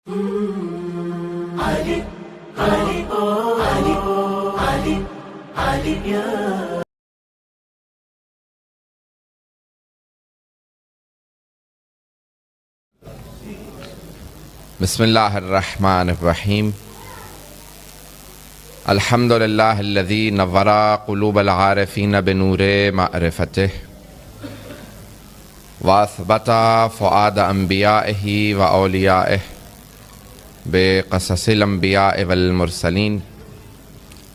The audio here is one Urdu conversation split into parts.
بسم اللہ الرحمن الرحیم الحمد للہ الذی نور قلوب العارفین بنور معرفتہ واثبت فؤاد انبیائہ و اولیائہ بقصص الانبیاء والمرسلین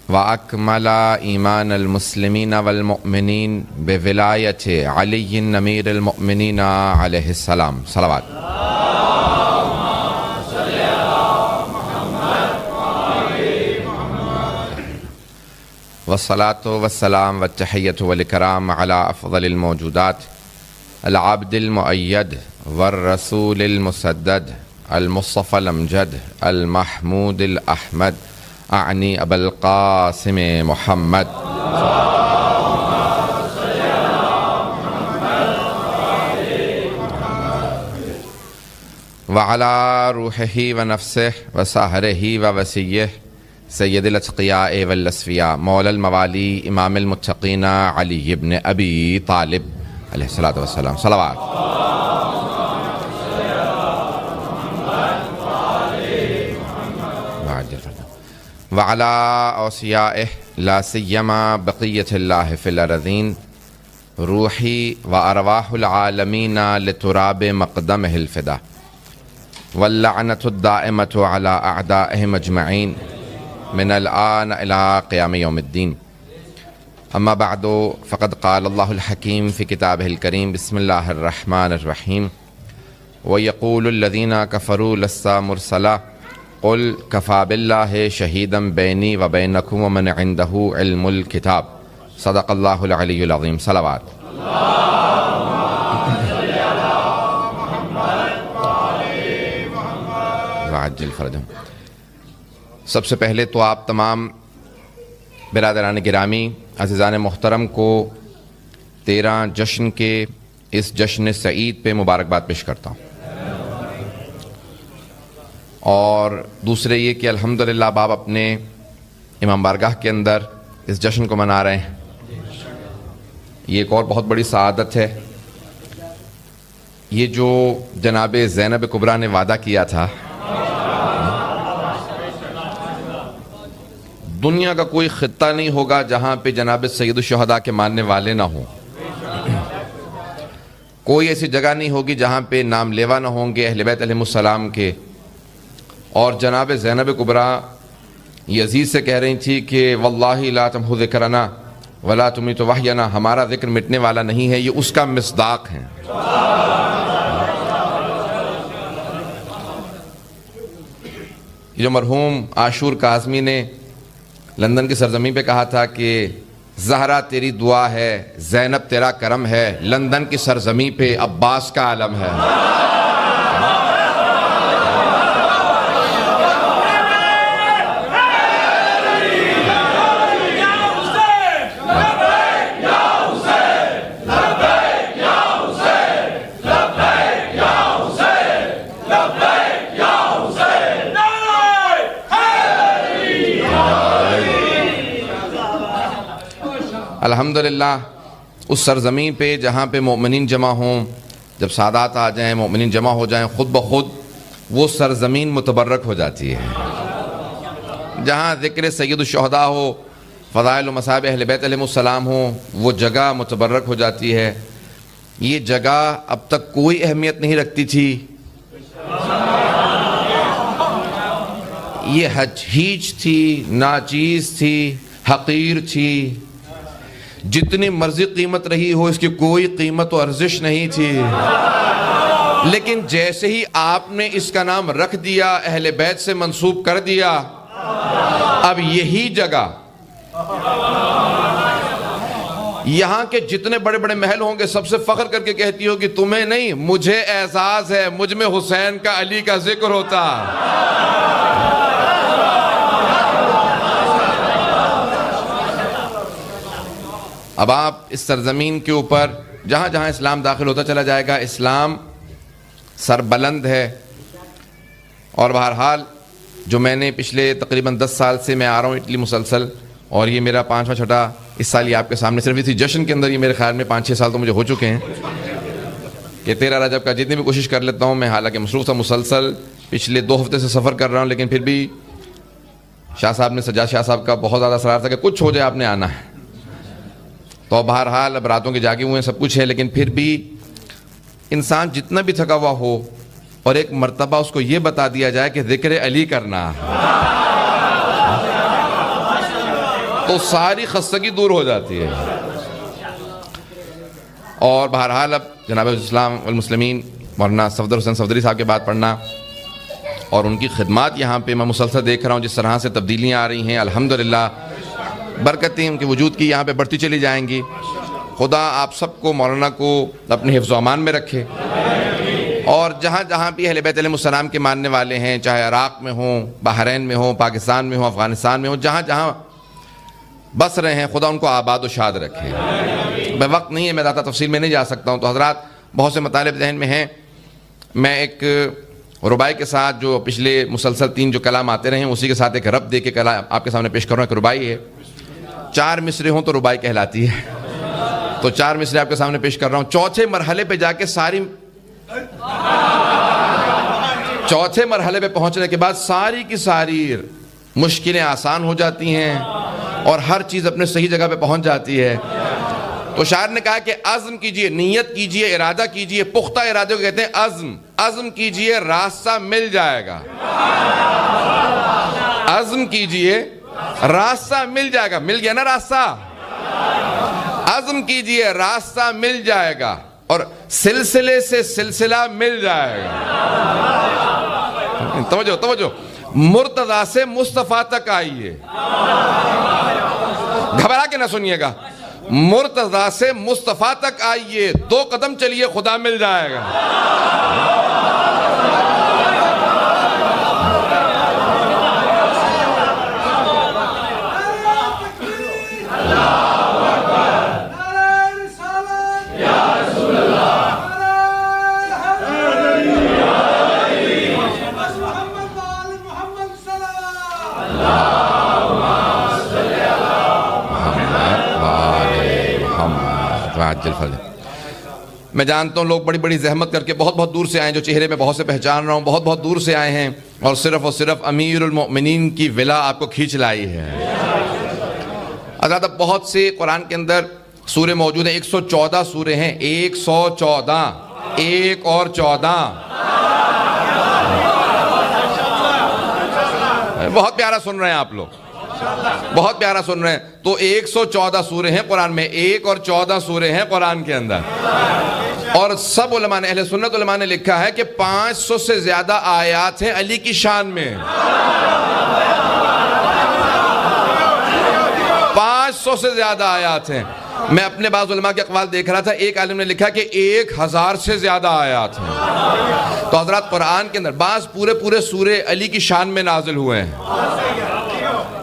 واکمل ایمان المسلمین والمؤمنین بولایت علی امیر المؤمنین علیہ السلام صلوات والصلاة والسلام والتحیۃ والاکرام علی افضل الموجودات العبد المؤید والرسول المسدد المصطفى الامجد المحمود الاحمد اعنی ابا القاسم محمد وعلى روحه ونفسه وسهره ووسيه سید الاتقیاء والاصفیاء مولا الموالی امام المتقین علی بن ابی طالب علیہ الصلاۃ والسلام صلوات وعلی اوصیائہ لا سیما بقیۃ اللہ فی الارضین روحی وارواح العالمین لتراب مقدمہ الفدا واللعنۃ الدائمۃ علی اعدائہم اجمعین من الآن إلى قيام يوم الدين أما بعد فقد قال الله الحكيم في كتابه الكريم بسم الله الرحمن الرحيم ويقول الذين كفروا لست مرسلا قل كفى بالله شهيدا بيني وبينكم ومن عنده علم الكتاب صدق الله العلي العظيم صلوات وعجل فرجهم سب سے پہلے تو آپ تمام برادران گرامی عزیزان محترم کو 13 جشن کے اس جشن سعید پہ مبارکباد پیش کرتا ہوں اور دوسرے یہ کہ الحمدللہ اب آپ اپنے امام بارگاہ کے اندر اس جشن کو منا رہے ہیں، یہ ایک اور بہت بڑی سعادت ہے۔ یہ جو جناب زینب کبریٰ نے وعدہ کیا تھا، دنیا کا کوئی خطہ نہیں ہوگا جہاں پہ جناب سید الشہداء کے ماننے والے نہ ہوں، کوئی ایسی جگہ نہیں ہوگی جہاں پہ نام لیوا نہ ہوں گے اہل بیت علیہ السلام کے۔ اور جناب زینب کبریٰ یزید سے کہہ رہی تھی کہ واللہ لا تمحو ذکرنا ولا تمیت وحینا، ہمارا ذکر مٹنے والا نہیں ہے، یہ اس کا مصداق ہے۔ یہ جو مرحوم عاشور کاظمی نے لندن کی سرزمین پہ کہا تھا کہ زہرا تیری دعا ہے، زینب تیرا کرم ہے، لندن کی سرزمین پہ عباس کا عالم ہے۔ الحمدللہ اس سرزمین پہ جہاں پہ مومنین جمع ہوں، جب سادات آ جائیں، مومنین جمع ہو جائیں، خود بخود وہ سرزمین متبرک ہو جاتی ہے۔ جہاں ذکر سید الشہداء ہو، فضائل و مصائب اہل بیت علیہ السلام ہوں، وہ جگہ متبرک ہو جاتی ہے۔ یہ جگہ اب تک کوئی اہمیت نہیں رکھتی تھی، یہ ہیچ تھی، ناچیز تھی، حقیر تھی، جتنی مرضی قیمت رہی ہو اس کی کوئی قیمت و ارزش نہیں تھی۔ لیکن جیسے ہی آپ نے اس کا نام رکھ دیا، اہل بیت سے منسوب کر دیا، اب یہی جگہ یہاں کے جتنے بڑے بڑے محل ہوں گے سب سے فخر کر کے کہتی ہو کہ تمہیں نہیں، مجھے اعزاز ہے، مجھ میں حسین کا، علی کا ذکر ہوتا۔ اب آپ اس سرزمین کے اوپر جہاں جہاں اسلام داخل ہوتا چلا جائے گا، اسلام سربلند ہے، اور بہرحال جو میں نے پچھلے تقریباً 10 سال سے میں آ رہا ہوں اٹلی مسلسل، اور یہ میرا 5واں 6ٹھا اس سال یہ آپ کے سامنے، صرف اسی جشن کے اندر یہ میرے خیال میں 5-6 سال تو مجھے ہو چکے ہیں کہ 13 رجب کا جتنی بھی کوشش کر لیتا ہوں میں، حالانکہ مصروف تھا مسلسل پچھلے 2 ہفتے سے سفر کر رہا ہوں، لیکن پھر بھی شاہ صاحب نے، سجاد شاہ صاحب کا بہت زیادہ اصرار تھا کہ کچھ ہو جائے آپ نے آنا ہے، تو بہرحال اب راتوں کے جاگے ہوئے ہیں، سب کچھ ہے، لیکن پھر بھی انسان جتنا بھی تھکا ہوا ہو اور ایک مرتبہ اس کو یہ بتا دیا جائے کہ ذکر علی کرنا تو ساری خستگی دور ہو جاتی ہے۔ اور بہرحال اب جناب اسلام والمسلمین مولانا صفدر حسین صفدری صاحب کے بات پڑھنا اور ان کی خدمات یہاں پہ میں مسلسل دیکھ رہا ہوں، جس طرح سے تبدیلیاں آ رہی ہیں، الحمدللہ برکتیں ان کے وجود کی یہاں پہ بڑھتی چلی جائیں گی۔ خدا آپ سب کو، مولانا کو اپنے حفظ و امان میں رکھے، اور جہاں جہاں بھی اہل بیت علیہ السلام کے ماننے والے ہیں، چاہے عراق میں ہوں، بحرین میں ہوں، پاکستان میں ہوں، افغانستان میں ہوں، جہاں جہاں بس رہے ہیں، خدا ان کو آباد و شاد رکھے۔ بے وقت نہیں ہے، میں زیادہ تفصیل میں نہیں جا سکتا ہوں، تو حضرات بہت سے مطالب ذہن میں ہیں۔ میں ایک ربائی کے ساتھ جو پچھلے مسلسل 3 جو کلام آتے رہے ہیں، اسی کے ساتھ ایک رب دے کے کلام آپ کے سامنے پیش کر رہا ہوں۔ ایک ربائی ہے، 4 مصرے ہوں تو ربائی کہلاتی ہے، تو 4 مصرے آپ کے سامنے پیش کر رہا ہوں۔ چوتھے مرحلے پہ جا کے چوتھے مرحلے پہ پہنچنے کے بعد ساری کی ساری مشکلیں آسان ہو جاتی ہیں اور ہر چیز اپنے صحیح جگہ پہ پہنچ جاتی ہے۔ تو شاعر نے کہا کہ عزم کیجئے، نیت کیجئے، ارادہ کیجئے، پختہ ارادے کو کہتے ہیں عزم۔ عزم کیجئے، راستہ مل جائے گا۔ عزم کیجئے، راستہ مل جائے گا۔ مل گیا نا راستہ؟ عزم کیجئے، راستہ مل جائے گا، اور سلسلے سے سلسلہ مل جائے گا۔ توجہ، مرتضیٰ سے مصطفیٰ تک آئیے، گھبرا کے نہ سنیے گا، مرتضیٰ سے مصطفیٰ تک آئیے، 2 قدم چلیے، خدا مل جائے گا۔ میں جانتا ہوں لوگ بڑی بڑی زحمت کر کے بہت بہت دور سے آئے ہیں، جو چہرے میں بہت سے پہچان رہا ہوں، بہت بہت دور سے آئے ہیں، اور صرف امیر المؤمنین کی ولا آپ کو کھینچ لائی ہے۔ حضرات بہت سے قرآن کے اندر سورے موجود ہیں، 114 سورے ہیں، 114، 1 اور 14، بہت پیارا سن رہے ہیں آپ لوگ، بہت پیارا سن رہے ہیں۔ تو 114 سورے ہیں قرآن میں، 1 اور 14 سورے ہیں قرآن کے اندر، اور سب علماء نے، اہل سنت علماء نے لکھا ہے کہ 500 سے زیادہ آیات ہیں علی کی شان میں، 500 سے زیادہ آیات ہیں۔ میں اپنے بعض علماء کے اقوال دیکھ رہا تھا، ایک عالم نے لکھا کہ 1000 سے زیادہ آیات ہیں۔ تو حضرات قرآن کے اندر بعض پورے سورے علی کی شان میں نازل ہوئے ہیں۔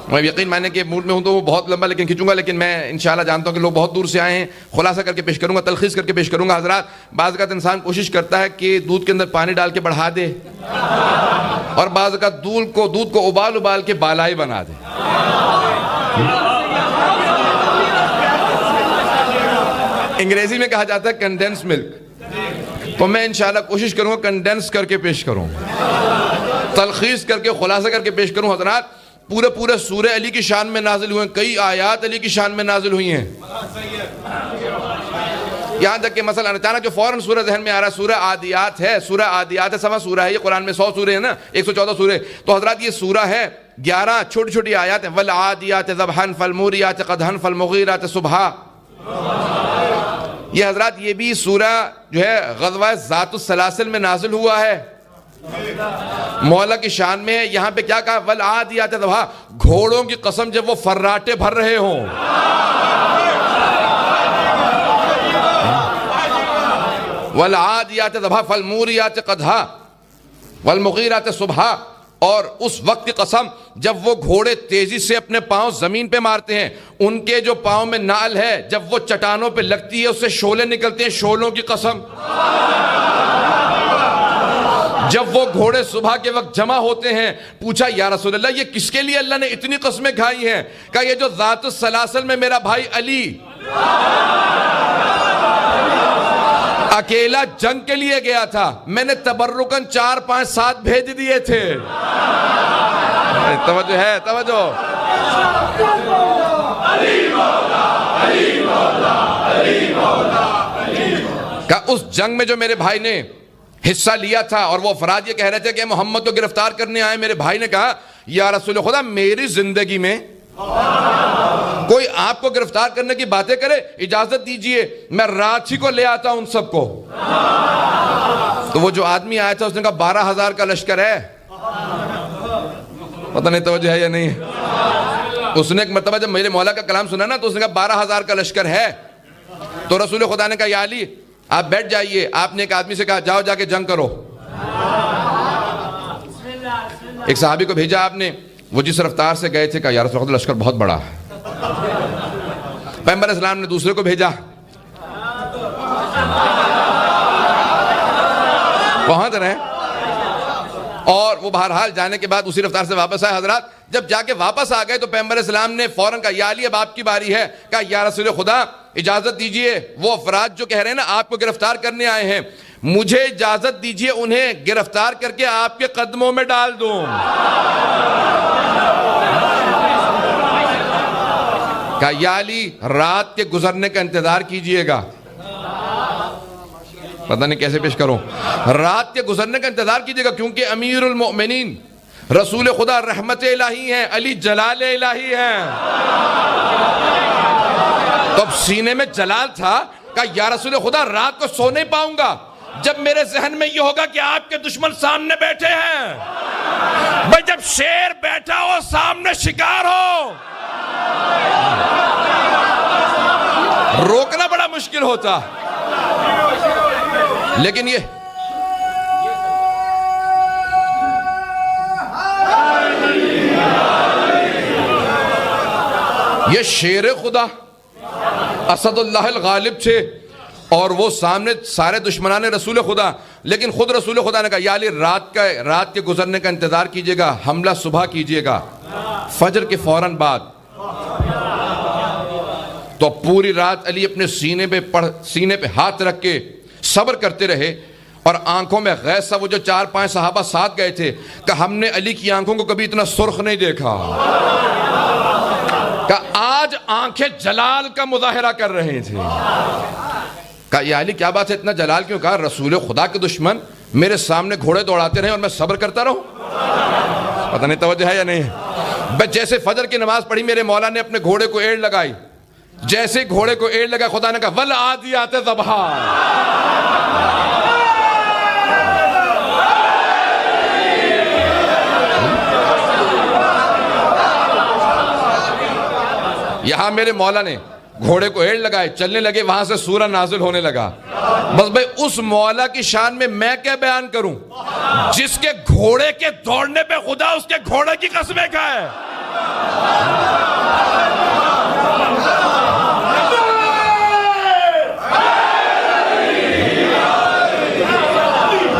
میں یقین مانے کہ موڈ میں ہوں تو وہ بہت لمبا لیکن کھینچوں گا، لیکن میں انشاءاللہ جانتا ہوں کہ لوگ بہت دور سے آئے ہیں، خلاصہ کر کے پیش کروں گا، تلخیص کر کے پیش کروں گا۔ حضرات بعض اوقات انسان کوشش کرتا ہے کہ دودھ کے اندر پانی ڈال کے بڑھا دے، اور بعض اوقات دودھ کو ابال کے بالائی بنا دے۔ انگریزی میں کہا جاتا ہے کنڈینس ملک، تو میں انشاءاللہ کوشش کروں گا کنڈینس کر کے پیش کروں، تلخیص کر کے، خلاصہ کر کے پیش کروں۔ حضرات پورے سورہ علی کی شان میں نازل ہوئے ہیں، کئی آیات علی کی شان میں نازل ہوئی ہیں، یہاں تک کہ مثلا اچانک جو فوراً سورہ ذہن میں آ رہا ہے سورہ عادیات ہے، سورہ عادیات ہے، 7واں سورہ ہے، یہ قرآن میں 100 سورے ہیں نا، 114 سورے، تو حضرات یہ سورہ ہے 11 چھوٹی چھوٹی آیات ہیں، والعادیات ضبحا فالموریات قدحا فالمغیرات صبحا۔ یہ حضرات یہ بھی سورہ جو ہے غزوہ ذات السلاسل میں نازل ہوا ہے، مولا کی شان میں ہے۔ یہاں پہ کیا کہا؟ والعادیات ضبحا، گھوڑوں کی قسم جب وہ فراٹے بھر رہے ہوں، والعادیات ضبحا فالموریات قدحا والمغیرات صبحا، اور اس وقت کی قسم جب وہ گھوڑے تیزی سے اپنے پاؤں زمین پہ مارتے ہیں، ان کے جو پاؤں میں نعل ہے جب وہ چٹانوں پہ لگتی ہے اس سے شعلے نکلتے ہیں، شعلوں کی قسم جب وہ گھوڑے صبح کے وقت جمع ہوتے ہیں پوچھا یا رسول اللہ یہ کس کے لیے اللہ نے اتنی قسمیں کھائی ہیں؟ کہا یہ جو ذات السلاسل میں میرا بھائی علی اکیلا جنگ کے لیے گیا تھا، میں نے تبرکاً 4 5 7 بھیج دیے تھے۔ توجہ ہے، توجہ۔ کہ اس جنگ میں جو میرے بھائی نے حصہ لیا تھا اور وہ افراد یہ کہہ رہے تھے کہ محمد کو گرفتار کرنے آئے، میرے بھائی نے کہا یا رسول خدا میری زندگی میں کوئی آپ کو گرفتار کرنے کی باتیں کرے، اجازت دیجئے میں رات ہی کو لے آتا ہوں ان سب کو۔ تو وہ جو آدمی آیا تھا اس نے کہا 12,000 کا لشکر ہے، پتہ نہیں توجہ ہے یا نہیں ہے۔ اس نے ایک مرتبہ جب میرے مولا کا کلام سنا نا تو اس نے کہا 12,000 کا لشکر ہے۔ تو رسول خدا نے کہا یا علی آپ بیٹھ جائیے۔ آپ نے ایک آدمی سے کہا جاؤ جا کے جنگ کرو۔ ایک صحابی کو بھیجا آپ نے، وہ جس رفتار سے گئے تھے کہا یا رسول اللہ لشکر بہت بڑا ہے۔ پیغمبر اسلام نے دوسرے کو بھیجا، پہنچ رہے ہیں، اور وہ بہرحال جانے کے بعد اسی رفتار سے واپس آئے۔ حضرات جب جا کے واپس آ گئے تو پیغمبر اسلام نے فوراً کہا یا علی اب آپ کی باری ہے۔ کہا یا رسول خدا اجازت دیجئے، وہ افراد جو کہہ رہے ہیں نا آپ کو گرفتار کرنے آئے ہیں، مجھے اجازت دیجئے انہیں گرفتار کر کے آپ کے قدموں میں ڈال دوں۔ کہا یا علی رات کے گزرنے کا انتظار کیجئے گا۔ پتہ نہیں کیسے پیش کروں، رات کے گزرنے کا انتظار کیجئے گا کیونکہ امیر المؤمنین رسول خدا رحمت الہی ہیں، علی جلال الہی ہیں۔ تو اب سینے میں جلال تھا۔ کہا یا رسول خدا رات کو سو نہیں پاؤں گا جب میرے ذہن میں یہ ہوگا کہ آپ کے دشمن سامنے بیٹھے ہیں۔ بھئی جب شیر بیٹھا ہو سامنے شکار ہو روکنا بڑا مشکل ہوتا، لیکن یہ شیر خدا اسد اللہ الغالب تھے اور وہ سامنے سارے دشمنان رسول خدا، لیکن خود رسول خدا نے کہا یا علی رات کے گزرنے کا انتظار کیجئے گا، حملہ صبح کیجئے گا فجر کے فوراً بعد۔ تو پوری رات علی اپنے سینے پہ ہاتھ رکھ کے صبر کرتے رہے اور آنکھوں میں غیظ سا۔ وہ جو 4 5 صحابہ ساتھ گئے تھے کہ ہم نے علی کی آنکھوں کو کبھی اتنا سرخ نہیں دیکھا، کہ آج آنکھیں جلال کا مظاہرہ کر رہے تھے۔ کہا یا علی کیا بات ہے اتنا جلال کیوں؟ کہا رسول خدا کے دشمن میرے سامنے گھوڑے دوڑاتے رہے اور میں صبر کرتا رہوں۔ پتہ نہیں توجہ ہے یا نہیں ہے۔ بس جیسے فجر کی نماز پڑھی میرے مولا نے اپنے گھوڑے کو ایڑ لگائی، جیسے گھوڑے کو ایڑ لگا خدا نے کہا والعادیات ضبحا۔ یہاں میرے مولا نے گھوڑے کو ایڑ لگائے، چلنے لگے، وہاں سے سورہ نازل ہونے لگا۔ بس بھئی اس مولا کی شان میں کیا بیان کروں جس کے گھوڑے کے دوڑنے پہ خدا اس کے گھوڑے کی قسمیں کھائے۔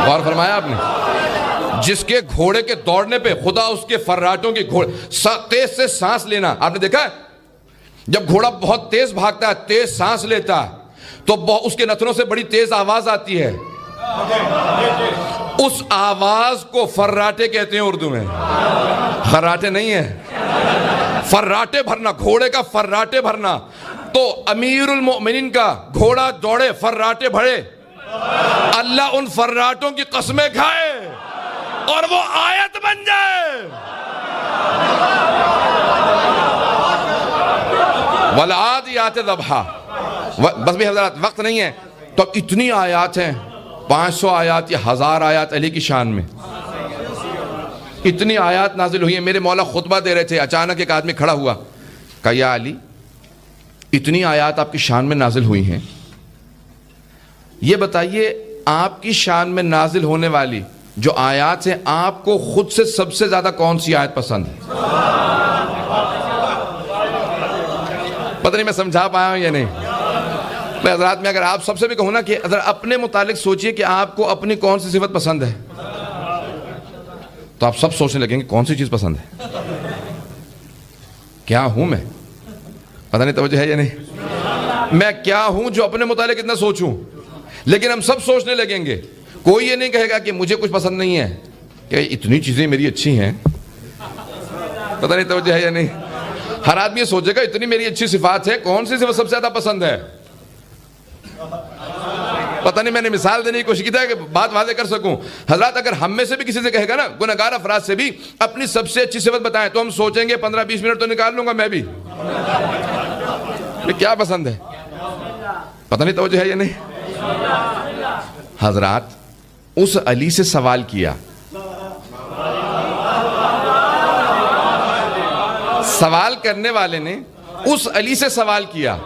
غور فرمایا آپ نے، جس کے گھوڑے کے دوڑنے پہ خدا اس کے فراٹوں کی تیز سے سانس لینا۔ آپ نے دیکھا ہے جب گھوڑا بہت تیز بھاگتا ہے، تیز سانس لیتا ہے تو اس کے نتنوں سے بڑی تیز آواز آتی ہے، اس آواز کو فراٹے کہتے ہیں اردو میں، خراٹے نہیں ہیں، فراٹے بھرنا، گھوڑے کا فراٹے بھرنا۔ تو امیر المؤمنین کا گھوڑا دوڑے، فراٹے بھرے، اللہ ان فراتوں کی قسمیں کھائے اور وہ آیت بن جائے۔ والعادیات ضبحا۔ بس بھی حضرات وقت نہیں ہے تو اتنی آیات ہیں، 500 آیات یا 1000 آیات علی کی شان میں، اتنی آیات نازل ہوئی ہیں۔ میرے مولا خطبہ دے رہے تھے، اچانک ایک آدمی کھڑا ہوا، کہا یا علی اتنی آیات آپ کی شان میں نازل ہوئی ہیں، یہ بتائیے آپ کی شان میں نازل ہونے والی جو آیات ہیں آپ کو خود سے سب سے زیادہ کون سی آیت پسند ہے؟ پتہ نہیں میں سمجھا پایا ہوں یا نہیں۔ میں حضرات میں اگر آپ سب سے بھی کہوں نا کہ اگر اپنے متعلق سوچئے کہ آپ کو اپنی کون سی صفت پسند ہے، تو آپ سب سوچنے لگیں گے کون سی چیز پسند ہے، کیا ہوں میں، پتہ نہیں توجہ ہے یا نہیں، میں کیا ہوں جو اپنے متعلق اتنا سوچوں. لیکن ہم سب سوچنے لگیں گے. کوئی یہ نہیں کہے گا کہ مجھے کچھ پسند نہیں ہے، کہ اتنی چیزیں میری اچھی ہیں، پتہ نہیں توجہ ہے یا نہیں. ہر آدمی یہ سوچے گا اتنی میری اچھی صفات ہے، کون سی صفت سب سے زیادہ پسند ہے. پتہ نہیں، میں نے مثال دینے کی کوشش کی تھی کہ بات واضح کر سکوں. حضرات اگر ہم میں سے بھی کسی سے کہے گا نا، گنہگار افراد سے بھی اپنی سب سے اچھی صفت بتائیں، تو ہم سوچیں گے 15-20 منٹ تو نکال لوں گا میں بھی، کیا پسند ہے. پتہ نہیں توجہ ہے یا نہیں. حضرات اس علی سے سوال کیا، سوال کرنے والے نے اس علی سے سوال کیا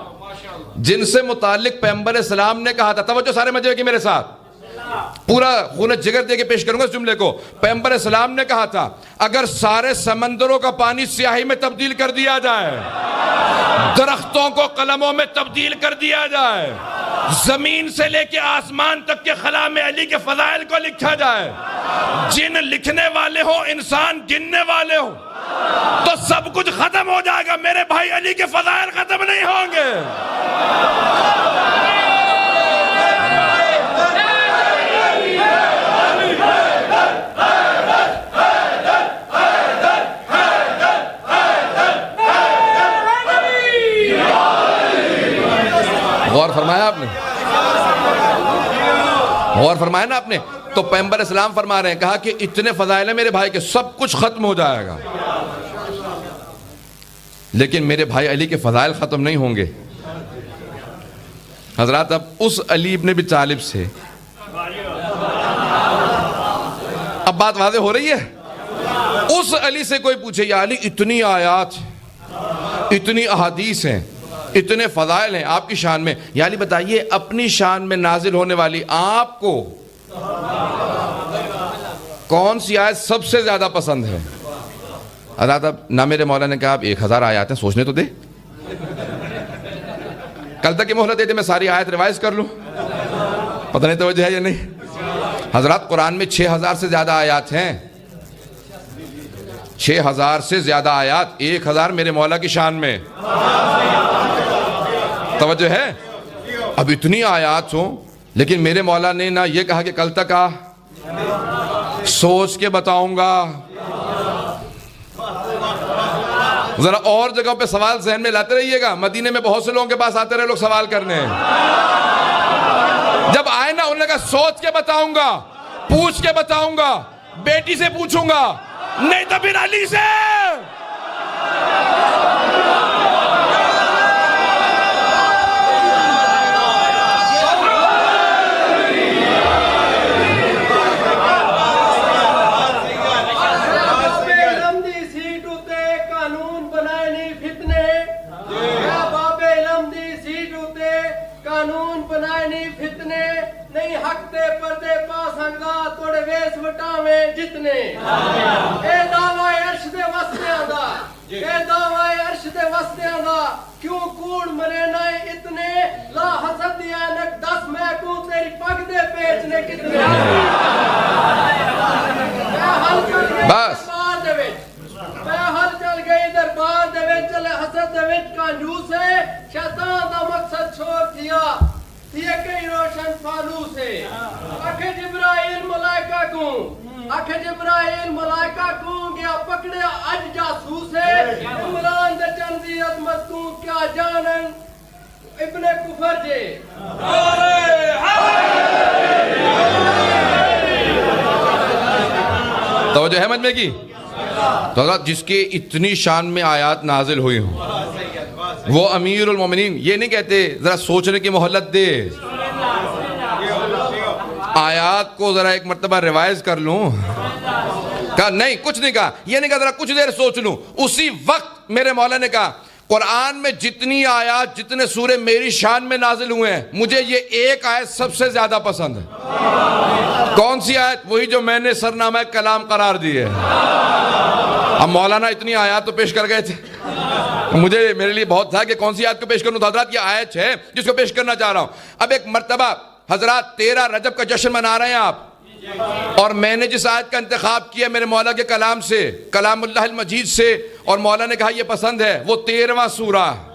جن سے متعلق پیغمبر اسلام نے کہا تھا. توجہ سارے مجھے کی میرے ساتھ، پورا خون جگر دے کے پیش کروں گا اس جملے کو. پیغمبر اسلام نے کہا تھا اگر سارے سمندروں کا پانی سیاہی میں تبدیل کر دیا جائے، درختوں کو قلموں میں تبدیل کر دیا جائے، زمین سے لے کے آسمان تک کے خلا میں علی کے فضائل کو لکھا جائے، جن لکھنے والے ہو انسان گننے والے ہو، تو سب کچھ ختم ہو جائے گا، میرے بھائی علی کے فضائل ختم نہیں ہوں گے. غور فرمایا آپ نے، غور فرمایا نا آپ نے. تو پیغمبر اسلام فرما رہے ہیں، کہا کہ اتنے فضائل ہیں میرے بھائی کے سب کچھ ختم ہو جائے گا، لیکن میرے بھائی علی کے فضائل ختم نہیں ہوں گے. حضرات اب اس علی ابن ابی طالب سے اب بات واضح ہو رہی ہے. اس علی سے کوئی پوچھے یا علی اتنی آیات، اتنی احادیث ہیں، اتنے فضائل ہیں آپ کی شان میں، یا علی بتائیے اپنی شان میں نازل ہونے والی آپ کو کون سی آیت سب سے زیادہ پسند ہے؟ حضرات اب نہ میرے مولا نے کہا آپ 1000 آیات ہیں، سوچنے تو دے، کل تک کی مہلت دے دے میں ساری آیت ریوائز کر لوں، پتہ نہیں توجہ ہے یا نہیں. حضرات قرآن میں 6000 سے زیادہ آیات ہیں، 6000 سے زیادہ آیات، 1000 میرے مولا کی شان میں. توجہ ہے. اب اتنی آیات ہوں لیکن میرے مولا نے نہ یہ کہا کہ کل تک آ، سوچ کے بتاؤں گا. ذرا اور جگہوں پہ سوال ذہن میں لاتے رہیے گا. مدینے میں بہت سے لوگوں کے پاس آتے رہے لوگ سوال کرنے، جب آئے نا انہوں نے کہا سوچ کے بتاؤں گا، پوچھ کے بتاؤں گا، بیٹی سے پوچھوں گا، نہیں تو پھر علی سے. نہیں حق تے پردے پاسنگا توڑے ویس وٹاویں جتنے. اے دعوی عرش دے وسطیاں دا، اے دعوی عرش دے وسطیاں دا، کیوں کوڑ مرے نائے اتنے، لا حسد دیانک 10 میں کو تیری پگ دے پیچنے کتنے. میں حل چل گئی دربار دے وچ، میں حل چل گئی دربار دے وچ، چلے حسد دے وچ کنجوس ہے، شیطان دا مقصد چھوڑ دیا یہ کئی روشن فالوس ہے. اکھے جبرائیل ملائکہ کو، اکھے جبرائیل ملائکہ کو گیا پکڑیا اج جاسوس ہے. عمران دے چندی عظمت کو کیا جانن ابن کفر جے. توجہ ہے مجمع کی. تو حضرت جس کے اتنی شان میں آیات نازل ہوئی ہوں وہ امیر المومنین، یہ نہیں کہتے ذرا سوچنے کی مہلت دے، آیات کو ذرا ایک مرتبہ ریوائز کر لوں. کہا نہیں، کچھ نہیں کہا، یہ نہیں کہا ذرا کچھ دیر سوچ لوں. اسی وقت میرے مولا نے کہا قرآن میں جتنی آیات، جتنے سورے میری شان میں نازل ہوئے ہیں، مجھے یہ ایک آیت سب سے زیادہ پسند ہے. کون سی آیت؟ وہی جو میں نے سرنامہ کلام قرار دی ہے. اب مولانا اتنی آیات تو پیش کر گئے تھے، مجھے میرے لیے بہت تھا کہ کون سی آیت کو پیش کروں. تو حضرات یہ آیت ہے جس کو پیش کرنا چاہ رہا ہوں. اب ایک مرتبہ حضرات 13 رجب کا جشن منا رہے ہیں آپ، اور میں نے جس آیت کا انتخاب کیا میرے مولا کے کلام سے، کلام اللہ المجید سے، اور مولا نے کہا یہ پسند ہے، وہ 13واں سورہ ہے۔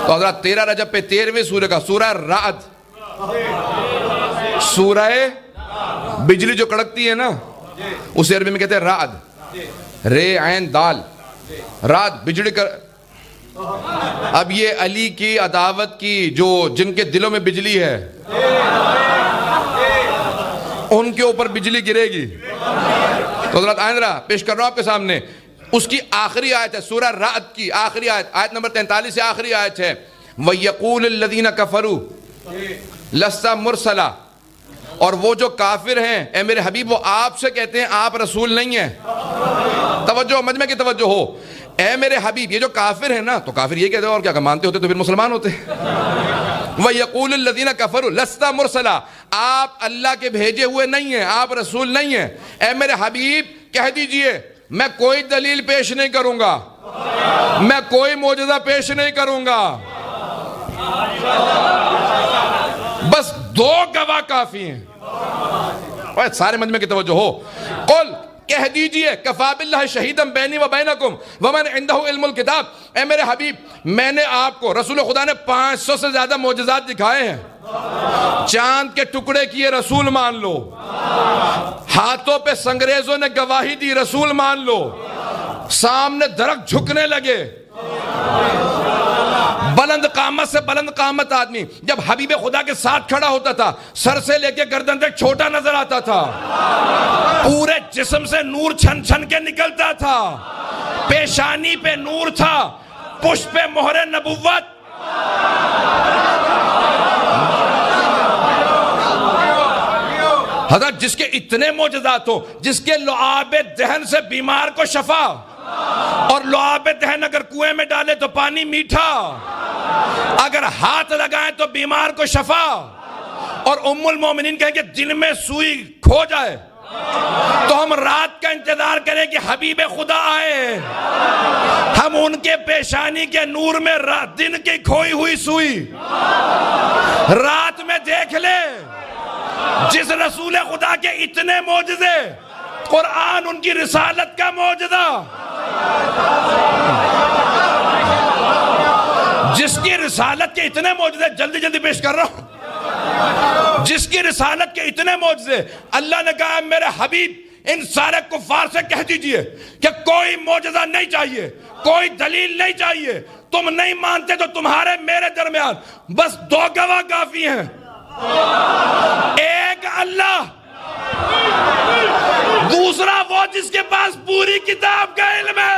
تو حضرات 13 رجب پہ 13ویں سورہ کا سورہ رعد، سورہ بجلی جو کڑکتی ہے نا اسے عربی میں کہتے ہیں رعد، رے عین دال، رعد بجلی کر۔ اب یہ علی کی عداوت کی جو جن کے دلوں میں بجلی ہے ان کے اوپر بجلی گرے گی۔ تو حضرات آئندہ پیش کر رہا ہوں آپ کے سامنے اس کی آخری آیت ہے، سورہ رعد کی آخری آیت، آیت نمبر 43 سے آخری آیت ہے، وَيَقُولُ الَّذِينَ كَفَرُوا لَسْتَ مُرْسَلًا، اور وہ جو کافر ہیں اے میرے حبیب وہ آپ سے کہتے ہیں آپ رسول نہیں ہیں۔ توجہ، مجمع کی توجہ ہو، اے میرے حبیب، یہ جو کافر ہیں نا، تو کافر یہ کہتے ہیں اور کیا مانتے ہوتے تو پھر مسلمان ہوتے۔ وَيَقُولُ الَّذِينَ كَفَرُوا لَسْتَ مُرْسَلًا، آپ اللہ کے بھیجے ہوئے نہیں ہیں، آپ رسول نہیں ہیں۔ اے میرے حبیب کہہ دیجئے میں کوئی دلیل پیش نہیں کروں گا، میں کوئی معجزہ پیش نہیں کروں گا، بس 2 گواہ کافی ہیں۔ سارے مجمع کی توجہ ہو، قل کہہ دیجئے کفا باللہ شہیدم بینی و بینکم ومن عندہ علم الکتاب، اے میرے حبیب میں نے آپ کو، رسول خدا نے 500 سے زیادہ معجزات دکھائے ہیں، چاند کے ٹکڑے کیے رسول مان لو، ہاتھوں پہ سنگریزوں نے گواہی دی رسول مان لو، سامنے درخت جھکنے لگے، بلند قامت سے بلند قامت آدمی جب حبیب خدا کے ساتھ کھڑا ہوتا تھا سر سے لے کے گردن تک چھوٹا نظر آتا تھا، پورے جسم سے نور چھن چھن کے نکلتا تھا، پیشانی پہ نور تھا، پشت پہ مہر نبوت۔ حضرت جس کے اتنے معجزات ہو، جس کے لعاب دہن سے بیمار کو شفا، اور لعاب دہن اگر کنویں میں ڈالے تو پانی میٹھا، اگر ہاتھ لگائیں تو بیمار کو شفا، اور ام المومنین کہیں کہ دن میں سوئی کھو جائے تو ہم رات کا انتظار کریں کہ حبیب خدا آئے، ہم ان کے پیشانی کے نور میں دن کی کھوئی ہوئی سوئی رات میں دیکھ لیں۔ جس رسول خدا کے اتنے معجزے، قرآن ان کی رسالت کا معجزہ، جس کی رسالت کے اتنے معجزے، جلدی جلدی پیش کر رہا ہوں، جس کی رسالت کے اتنے معجزے، اللہ نے کہا میرے حبیب ان سارے کفار سے کہہ دیجئے کہ کوئی معجزہ نہیں چاہیے، کوئی دلیل نہیں چاہیے، تم نہیں مانتے تو تمہارے میرے درمیان بس 2 گواہ کافی ہیں، ایک اللہ، دوسرا وہ جس کے پاس پوری کتاب کا علم ہے۔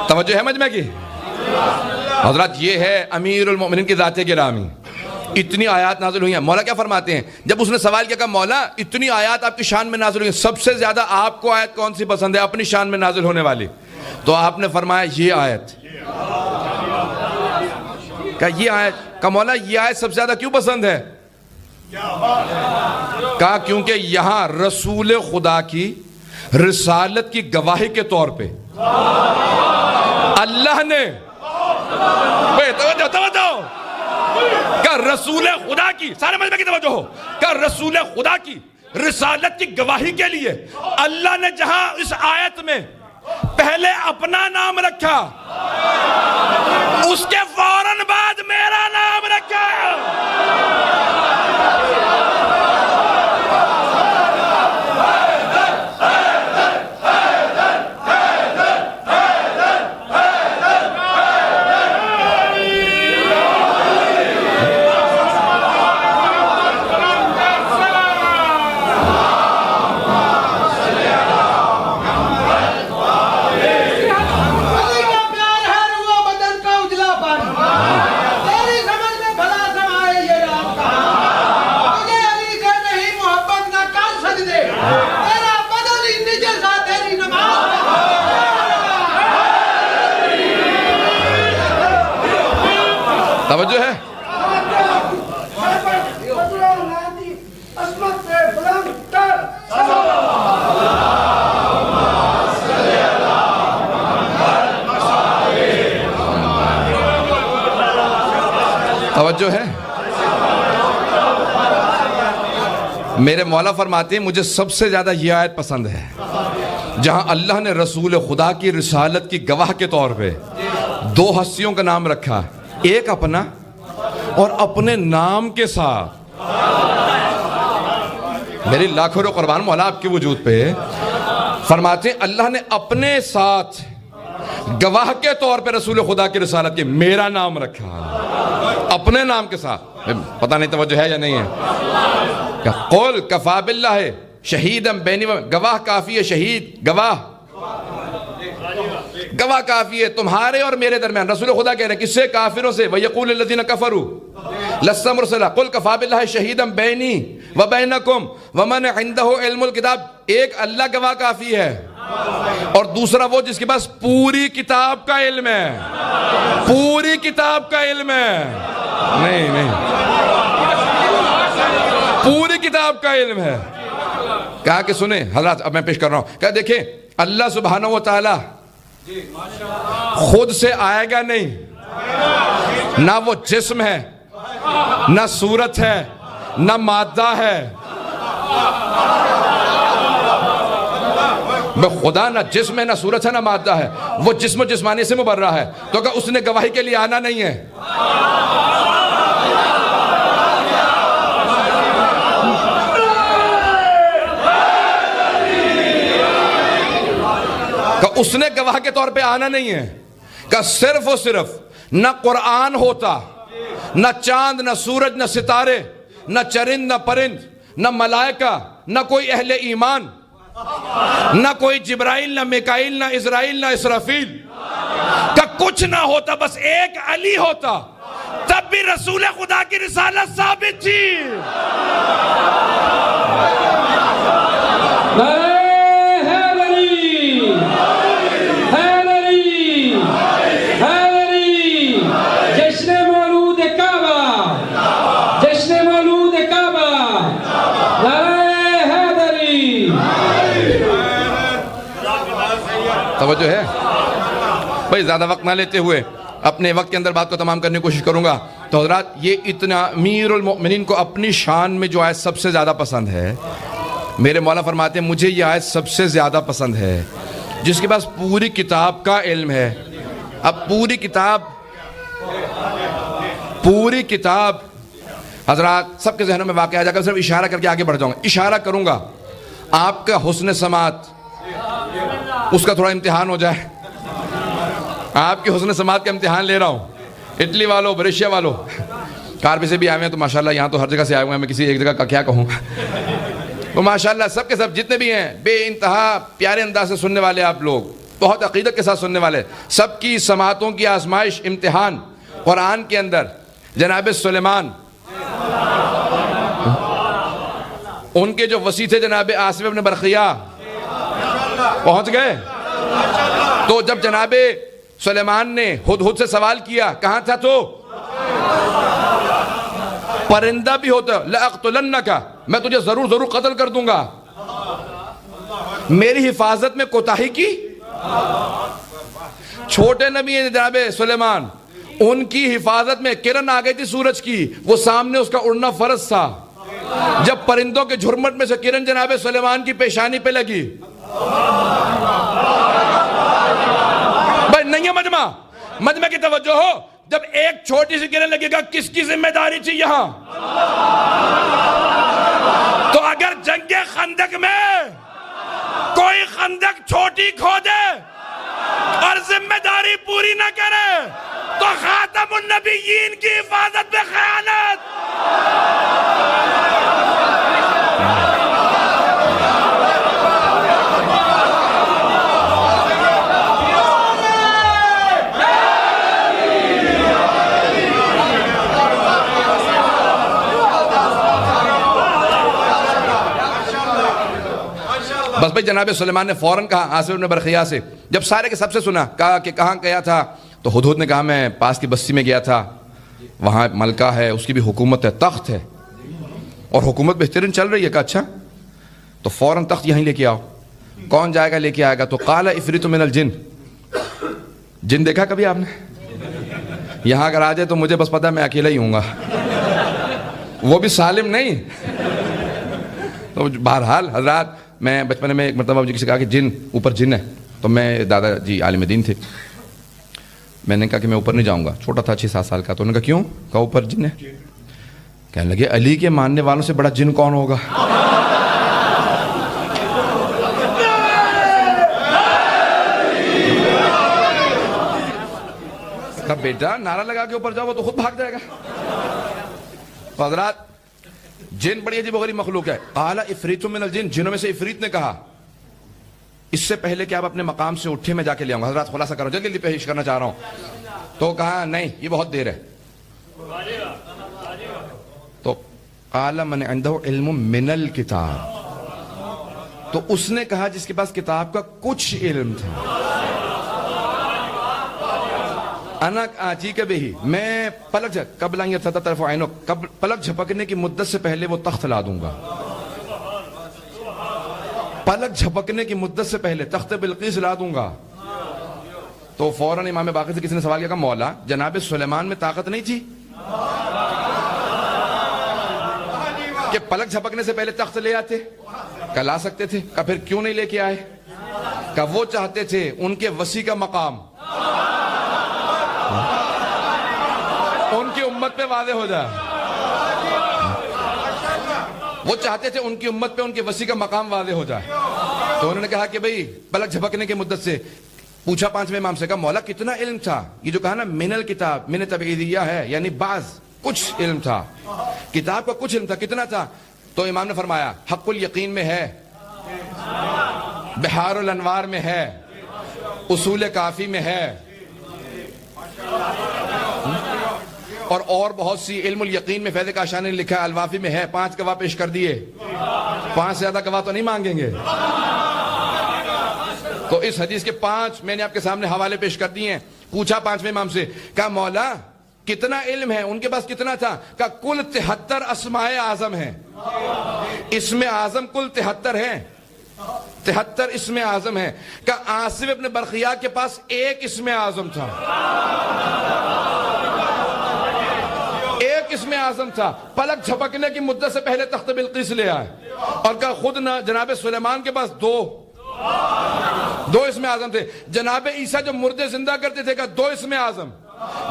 توجہ ہے مجمع کی؟ حضرات یہ ہے امیر المؤمنین کی ذات گرامی، اتنی آیات نازل ہوئی ہیں۔ مولا کیا فرماتے ہیں جب اس نے سوال کیا کہ مولا اتنی آیات آپ کی شان میں نازل ہوئی ہیں، سب سے زیادہ آپ کو آیت کون سی پسند ہے اپنی شان میں نازل ہونے والی؟ تو آپ نے فرمایا یہ آیت۔ کہا یہ آیت، کہا مولا یہ آیت سب سے زیادہ کیوں پسند ہے؟ کہا کیونکہ یہاں رسول خدا کی رسالت کی گواہی کے طور پہ اللہ نے توجہ کہ رسول خدا کی، سارے مجمع کی توجہ ہو، کہ رسول خدا کی رسالت کی گواہی کے لیے اللہ نے جہاں اس آیت میں پہلے اپنا نام رکھا، اس کے فوراً بعد میرا نام رکھا۔ تیرا بدل ہی نیچے سا تیری نماز توجہ ہے؟ توجہ ہے؟ میرے مولا فرماتے ہیں مجھے سب سے زیادہ یہ آیت پسند ہے جہاں اللہ نے رسول خدا کی رسالت کی گواہ کے طور پہ دو ہستیوں کا نام رکھا، ایک اپنا اور اپنے نام کے ساتھ۔ میری لاکھوں رو قربان مولا آپ کے وجود پہ فرماتے ہیں اللہ نے اپنے ساتھ گواہ کے طور پہ رسول خدا کی رسالت کے میرا نام رکھا، اپنے نام کے ساتھ۔ پتہ نہیں توجہ ہے یا نہیں ہے؟ قول کفا باللہ شہیدم بینی و گواہ کافی ہے، شہید گواہ کافی ہے تمہارے اور میرے درمیان۔ رسول خدا کہہ رہے ہیں کس سے؟ کافروں سے۔ وَيَقُولُ الَّذِينَ كَفَرُوا لَسْتَ مُرْسَلًا قُلْ كَفَى بِاللَّهِ شَهِيدًا بَيْنِي وَبَيْنَكُمْ وَمَنْ عِنْدَهُ عِلْمُ الْكِتَابِ۔ ایک اللہ گواہ کافی ہے اور دوسرا وہ جس کے پاس پوری کتاب کا علم ہے، پوری کتاب کا علم ہے۔ نہیں پوری کتاب کا علم ہے۔ کہا کہ سنیں حضرات، اب میں پیش کر رہا ہوں، کہا دیکھیں اللہ سبحانہ و تعالی خود سے آئے گا نہیں، نہ وہ جسم ہے، نہ صورت ہے، نہ مادہ ہے۔ خدا نہ جسم ہے، نہ صورت ہے، نہ مادہ ہے، وہ جسم و جسمانی سے مبرہ ہے، تو کہ اس نے گواہی کے لیے آنا نہیں ہے۔ کہ اس نے گواہ کے طور پہ آنا نہیں ہے، کہ صرف و صرف نہ قرآن ہوتا، نہ چاند، نہ سورج، نہ ستارے، نہ چرند، نہ پرند، نہ ملائکہ، نہ کوئی اہل ایمان، نہ کوئی جبرائیل، نہ میکائیل، نہ اسرائیل، نہ اسرافیل، کہ کچھ نہ ہوتا، بس ایک علی ہوتا، تب بھی رسول خدا کی رسالت ثابت تھی۔ توجہ ہے بھائی؟ زیادہ وقت نہ لیتے ہوئے اپنے وقت کے اندر بات کو تمام کرنے کی کوشش کروں گا۔ تو حضرات یہ اتنا امیر المؤمنین کو اپنی شان میں جو آیت سب سے زیادہ پسند ہے، میرے مولا فرماتے ہیں مجھے یہ آیت سب سے زیادہ پسند ہے جس کے پاس پوری کتاب کا علم ہے۔ اب پوری کتاب حضرات سب کے ذہنوں میں واقع آ جا کر صرف اشارہ کر کے آگے بڑھ جاؤں گا، اشارہ کروں گا آپ کا حسن سماعت اس کا تھوڑا امتحان ہو جائے۔ آپ کے حسن سماعت کا امتحان لے رہا ہوں۔ اٹلی والوں، بریشیا والوں، کاربی سے بھی آئے ہیں تو ماشاءاللہ یہاں تو ہر جگہ سے آئے ہوئے ہیں، میں کسی ایک جگہ کا کیا کہوں۔ تو ماشاءاللہ سب کے سب جتنے بھی ہیں بے انتہا پیارے انداز سے سننے والے آپ لوگ، بہت عقیدت کے ساتھ سننے والے، سب کی سماعتوں کی آزمائش، امتحان قرآن کے اندر جناب سلیمان، ان کے جو وصی تھے جناب آصف ابن برقیہ پہنچ گئے۔ تو جب جناب سلیمان نے ہدہد سے سوال کیا کہاں تھا تو پرندہ بھی ہوتا لَأَقْتُلَنَّكَ، میں تجھے ضرور قتل کر دوں گا، میری حفاظت میں کوتاہی کی۔ چھوٹے نبی ہیں جناب سلیمان، ان کی حفاظت میں کرن آ گئی تھی سورج کی، وہ سامنے اس کا اڑنا فرض تھا۔ جب پرندوں کے جھرمٹ میں سے کرن جناب سلیمان کی پیشانی پہ لگی، بھائی نہیں ہے مجمع کی توجہ ہو، جب ایک چھوٹی سی کرن لگے گا کس کی ذمہ داری تھی یہاں؟ تو اگر جنگ خندق میں کوئی خندق چھوٹی کھودے اور ذمہ داری پوری نہ کرے تو خاتم النبیین کی حفاظت میں خیانت۔ بس بھائی جناب سلیمان نے فوراً کہا عاصم بن برخیہ سے، جب سارے کے سب سے سنا، کہا کہ کہاں گیا تھا؟ تو ہدہد نے کہا میں پاس کی بستی میں گیا تھا، وہاں ملکہ ہے، اس کی بھی حکومت ہے، تخت ہے اور حکومت بہترین چل رہی ہے۔ کہا اچھا تو فوراً تخت یہیں لے کے آؤ۔ کون جائے گا لے کے آئے گا؟ تو قال عفریت من الجن، جن دیکھا کبھی آپ نے؟ یہاں اگر آ جائے تو مجھے بس پتا ہے میں اکیلا ہی ہوں گا، وہ بھی سالم نہیں۔ تو بہرحال حضرات، میں بچپن میں ایک مرتبہ مجھے کسی کہا کہ جن اوپر جن ہے، تو میں دادا جی عالم دین تھے، میں نے کہا کہ میں اوپر نہیں جاؤں گا، چھوٹا تھا 6-7 سال کا۔ تو انہوں نے کہا کیوں؟ کہا اوپر جن ہے۔ کہنے لگے علی کے ماننے والوں سے بڑا جن کون ہوگا؟ کہا بیٹا نعرہ لگا کے اوپر جاؤ، وہ تو خود بھاگ جائے گا۔ تو حضرات جن بڑی عجیب و غریب مخلوق ہے۔ قال عفریت من الجن، جنوں میں سے عفریت نے کہا اس سے پہلے کہ آپ اپنے مقام سے اٹھے میں جا کے لے آؤں گا۔ حضرات خلاصہ کرو، جلدی جلدی پیش کرنا چاہ رہا ہوں۔ تو کہا نہیں یہ بہت دیر ہے۔ تو قال من عنده علم من الکتاب، تو اس نے کہا جس کے پاس کتاب کا کچھ علم تھا۔ انا آجی کے بھی میں پلک قبل ان یرتد طرف عینک، پلک جھپکنے کی مدت سے پہلے وہ تخت لا دوں گا۔ پلک جھپکنے کی مدت سے پہلے تخت بلقیس لا دوں گا۔ تو فوراً امام باقر سے کسی نے سوال کیا کہ مولا جناب سلیمان میں طاقت نہیں تھی کہ پلک جھپکنے سے پہلے تخت لے آتے؟ کہ لا سکتے تھے۔ کہ پھر کیوں نہیں لے کے آئے؟ کہ وہ چاہتے تھے ان کے وسیع کا مقام ان کی امت پہ واضح ہو جائے، وہ چاہتے تھے ان کی امت پہ ان کے وسیع کا مقام واضح ہو جائے۔ تو انہوں نے کہا کہ بھئی پلک جھپکنے کی مدت سے پوچھا 5ویں امام سے، کہا مولا کتنا علم تھا؟ یہ جو کہا نا من الکتاب، من تبعیدیہ ہے، یعنی بعض کچھ علم تھا، کتاب کا کچھ علم تھا، کتنا تھا؟ تو امام نے فرمایا حق الیقین میں ہے، بحار الانوار میں ہے، اصول کافی میں ہے، اور بہت سی علم الیقین میں فیض کاشانی نے لکھا ہے، الوافی میں ہے۔ 5 گواہ پیش کر دیے، 5 سے زیادہ گواہ تو نہیں مانگیں گے۔ تو اس حدیث کے 5 میں نے آپ کے سامنے حوالے پیش کر دیے ہیں۔ پوچھا 5ویں امام سے، کہا مولا کتنا علم ہے؟ ان کے پاس کتنا تھا؟ کہا کل 73 اسماء اعظم ہیں، اسم اعظم کل 73 ہیں، 73 اسم اعظم ہیں۔ کہا عاصم ابن برخیہ کے پاس 1 اسم اعظم تھا، 1 اسم اعظم تھا۔ پلک جھپکنے کی مدت سے پہلے تخت بلقیس لے آئے، اور کہا خود جناب سلیمان کے پاس 2 اسم اعظم تھے۔ جناب عیسیٰ جو مردے زندہ کرتے تھے، کہا 2 اسم اعظم۔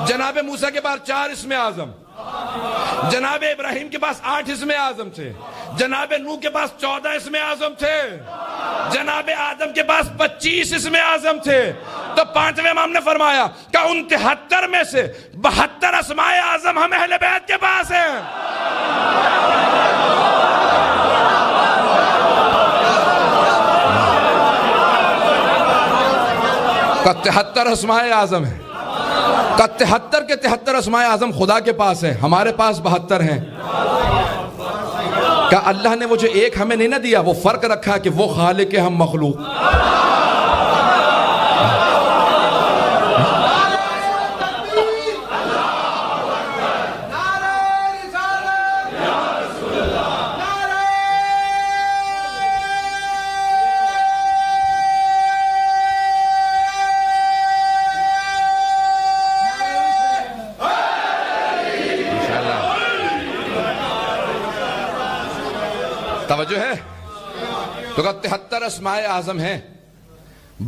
جناب موسیٰ کے پاس 4 اسم اعظم۔ جناب ابراہیم کے پاس 8 اسم اعظم تھے۔ جناب نوح کے پاس 14 اسم اعظم تھے۔ جناب آدم کے پاس 25 اسم اعظم تھے۔ تو 5ویں امام نے فرمایا کہ ان 73 میں سے 72 اسماء اعظم ہم اہل بیت کے پاس ہیں۔ کہ 73 اسماء اعظم ہیں، کہ 73 کے 73 اسماء اعظم خدا کے پاس ہیں، ہمارے پاس 72 ہیں۔ کہ اللہ نے وہ جو 1 ہمیں نہیں نہ دیا، وہ فرق رکھا کہ وہ خالق ہے، ہم مخلوق۔ توجہ ہے؟ تو کہا 73 اسماء اعظم ہیں،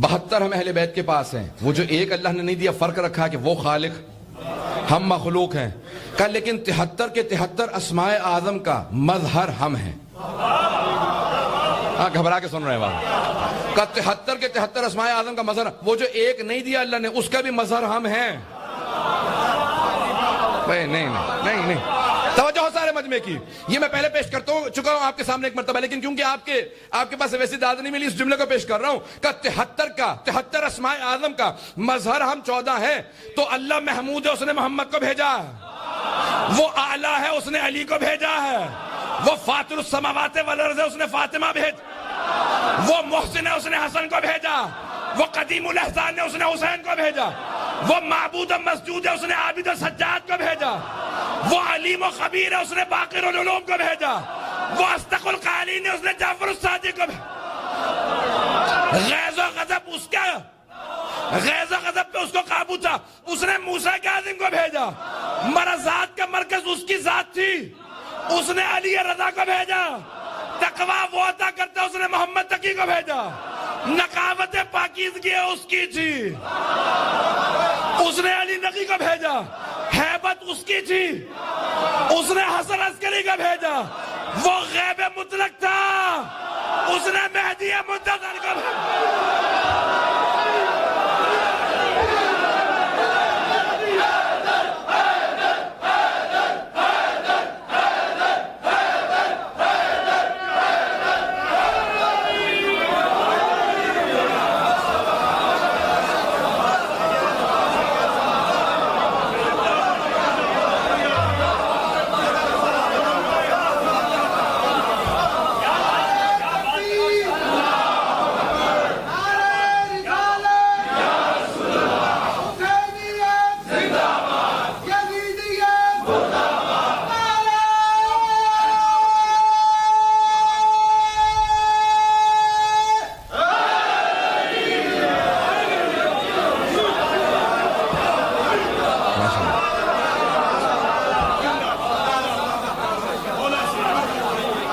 72 ہم اہل بیت کے پاس ہیں۔ وہ جو 1 اللہ نے نہیں دیا، فرق رکھا کہ وہ خالق، ہم مخلوق ہیں۔ کہا لیکن 73 کے 73 اسماء اعظم کا مظہر ہم ہیں۔ ہاں گھبرا کے سن رہے ہیں بات۔ کہا 73 کے 73 اسماء اعظم کا مظہر، وہ جو 1 نہیں دیا اللہ نے، اس کا بھی مظہر ہم ہیں۔ نہیں توجہ ہو سارے مجمع کی، یہ میں پہلے پیش کرتا ہوں چکا ہوں آپ کے سامنے ایک مرتبہ، لیکن کیونکہ آپ کے پاس ویسی داد نہیں ملی، اس جملے کو پیش کر رہا ہوں کہ 73 اسماء اعظم کا مظہر ہم 14 ہیں۔ تو اللہ محمود ہے، اس نے محمد کو بھیجا ہے، وہ اعلیٰ ہے، اس نے علی کو بھیجا ہے، وہ فاطر السماوات والارض ہے، اس نے فاطمہ بھیجا، وہ محسن ہے، اس نے حسن کو بھیجا، وہ قدیم الاحسان ہے، اس نے حسین کو بھیجا، وہ معبود و مسجود ہے، اس نے عابد و سجاد کو بھیجا، وہ علیم و خبیر ہے، اس نے باقر العلوم کو بھیجا، وہ اصدق القائلین ہے، اس نے جعفر الصادق کو بھیجا۔ غیظ و غضب اس کا، غیظ و غضب پہ اس کو قابو تھا، اس نے موسیٰ کاظم کو بھیجا۔ مرضات کا مرکز اس کی ذات تھی، اس نے علی رضا کو بھیجا۔ تقوی وہ عطا کرتا، اس نے محمد تقی کو بھیجا۔ نقاوت پاکیزگی اس کی تھی، اس نے علی نقی کو بھیجا۔ ہیبت اس کی تھی، اس نے حسن عسکری کو بھیجا۔ وہ غیب مطلق تھا، اس نے مہدی منتظر کو بھیجا۔